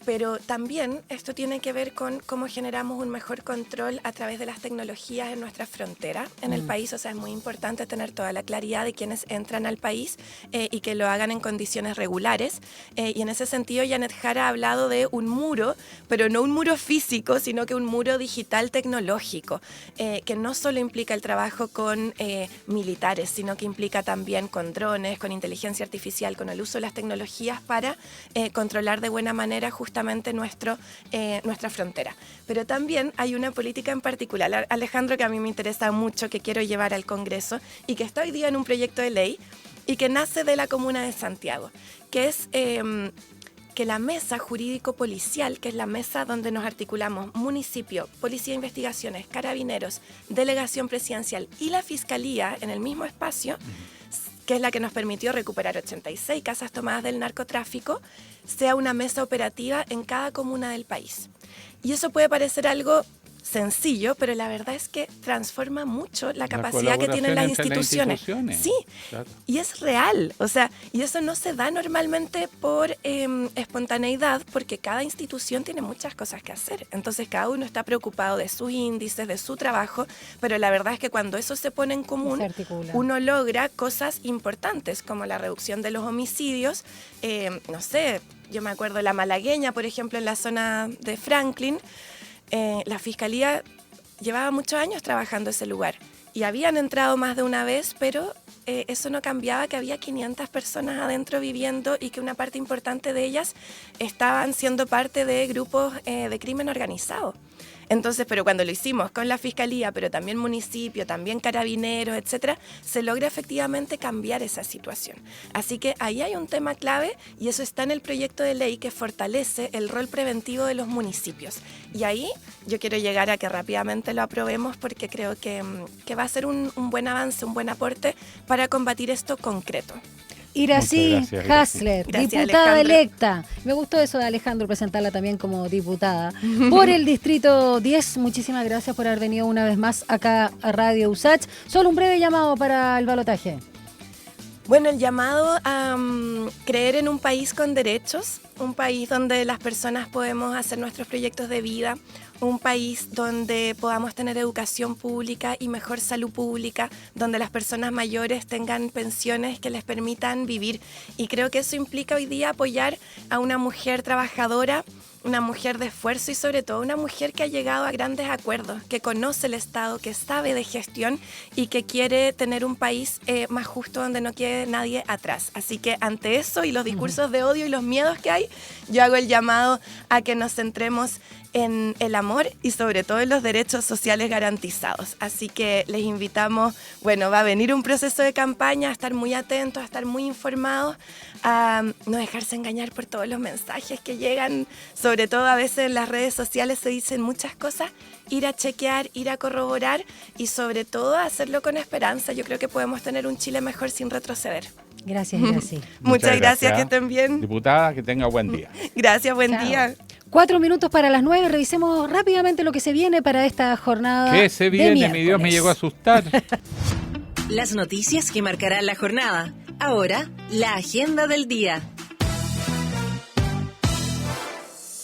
Pero también esto tiene que ver con cómo generamos un mejor control a través de las tecnologías en nuestra frontera, en el país. O sea, es muy importante tener toda la claridad de quienes entran al país y que lo hagan en condiciones regulares. Y en ese sentido, Janet Jara ha hablado de un muro, pero no un muro físico, sino que un muro digital tecnológico, que no solo implica el trabajo con militares, sino que implica también con drones, con inteligencia artificial, con el uso de las tecnologías para controlar de buena manera justamente nuestra frontera. Pero también hay una política en particular, Alejandro, que a mí me interesa mucho, que quiero llevar al Congreso y que está hoy día en un proyecto de ley y que nace de la Comuna de Santiago, que es que la mesa jurídico-policial, que es la mesa donde nos articulamos municipio, policía de investigaciones, carabineros, delegación presidencial y la fiscalía en el mismo espacio, que es la que nos permitió recuperar 86 casas tomadas del narcotráfico, sea una mesa operativa en cada comuna del país. Y eso puede parecer algo sencillo, pero la verdad es que transforma mucho la capacidad que tienen las instituciones. Sí, claro. Y es real, o sea, y eso no se da normalmente por espontaneidad, porque cada institución tiene muchas cosas que hacer. Entonces cada uno está preocupado de sus índices, de su trabajo, pero la verdad es que cuando eso se pone en común, uno logra cosas importantes, como la reducción de los homicidios. No sé, yo me acuerdo de la Malagueña, por ejemplo, en la zona de Franklin. La Fiscalía llevaba muchos años trabajando ese lugar y habían entrado más de una vez, pero eso no cambiaba que había 500 personas adentro viviendo y que una parte importante de ellas estaban siendo parte de grupos de crimen organizado. Entonces, pero cuando lo hicimos con la Fiscalía, pero también municipio, también carabineros, etcétera, se logra efectivamente cambiar esa situación. Así que ahí hay un tema clave y eso está en el proyecto de ley que fortalece el rol preventivo de los municipios. Y ahí yo quiero llegar a que rápidamente lo aprobemos porque creo que va a ser un buen avance, un buen aporte para combatir esto concreto. Iracy Hasler, diputada electa. Me gustó eso de Alejandro, presentarla también como diputada por el Distrito 10. Muchísimas gracias por haber venido una vez más acá a Radio USACH. Solo un breve llamado para el balotaje. Bueno, el llamado a creer en un país con derechos, un país donde las personas podemos hacer nuestros proyectos de vida, un país donde podamos tener educación pública y mejor salud pública, donde las personas mayores tengan pensiones que les permitan vivir. Y creo que eso implica hoy día apoyar a una mujer trabajadora, una mujer de esfuerzo y sobre todo una mujer que ha llegado a grandes acuerdos, que conoce el Estado, que sabe de gestión y que quiere tener un país más justo donde no quede nadie atrás. Así que ante eso y los discursos de odio y los miedos que hay, yo hago el llamado a que nos centremos en el amor y sobre todo en los derechos sociales garantizados. Así que les invitamos, bueno, va a venir un proceso de campaña, a estar muy atentos, a estar muy informados, a no dejarse engañar por todos los mensajes que llegan, sobre todo a veces en las redes sociales se dicen muchas cosas, ir a chequear, ir a corroborar y sobre todo hacerlo con esperanza. Yo creo que podemos tener un Chile mejor sin retroceder. Gracias, Iracy. Muchas gracias, que estén bien. Diputada, que tenga buen día. Gracias, buen día. 4 minutos para las 9, revisemos rápidamente lo que se viene para esta jornada. ¿Qué se viene? Mi Dios, me llegó a asustar. Las noticias que marcarán la jornada. Ahora, la agenda del día.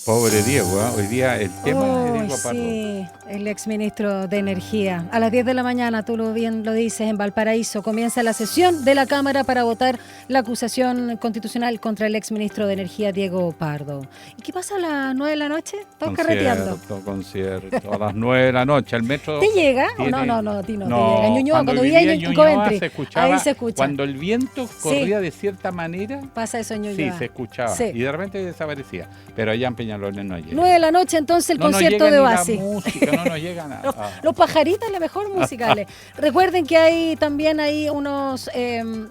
Pobre Diego, ¿eh? Hoy día el tema de Diego Pardo. Sí, el exministro de Energía. A las 10 de la mañana, tú bien lo dices, en Valparaíso comienza la sesión de la Cámara para votar la acusación constitucional contra el exministro de Energía, Diego Pardo. ¿Y qué pasa a las 9 de la noche? ¿Estás carreteando? Concierto, a las 9 de la noche. El metro. ¿Te llega? Tiene... No, a ti no te llega. En Ñuñoa, cuando vivía en Coventry, ahí se escucha. Cuando el viento corría de cierta manera. Pasa eso en Ñuñoa. Sí, se escuchaba. Sí. Y de repente desaparecía. Pero allá en Peñalolén no llega. 9 de la noche, entonces, el concierto de Oasis. No nos llega nada. Los pajaritos, la mejor musicales. Recuerden que hay también unos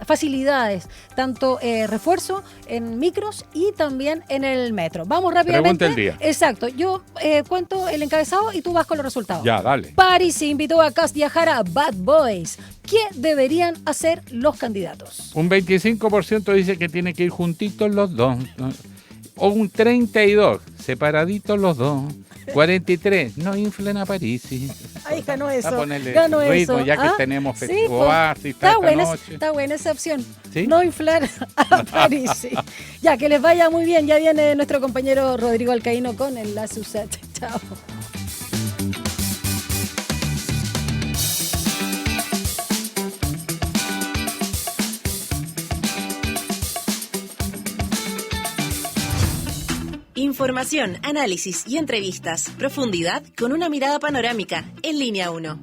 facilidades, tanto refuerzo en micros y también en el metro. Vamos rápidamente. Pregunta el día. Exacto. Yo cuento el encabezado y tú vas con los resultados. Ya, dale. París invitó a Kast viajar a Bad Boys. ¿Qué deberían hacer los candidatos? Un 25% dice que tiene que ir juntitos los dos. O un 32%, separaditos los dos. 43%, no inflen a París. Sí. Ahí ganó eso. A ponerle ganó ritmo, eso. ya que tenemos Oasis. Está buena esa opción. ¿Sí? No inflar a París. Sí. Ya, que les vaya muy bien. Ya viene nuestro compañero Rodrigo Alcaíno con Enlace USACH. Chao. Información, análisis y entrevistas. Profundidad con una mirada panorámica en Línea 1.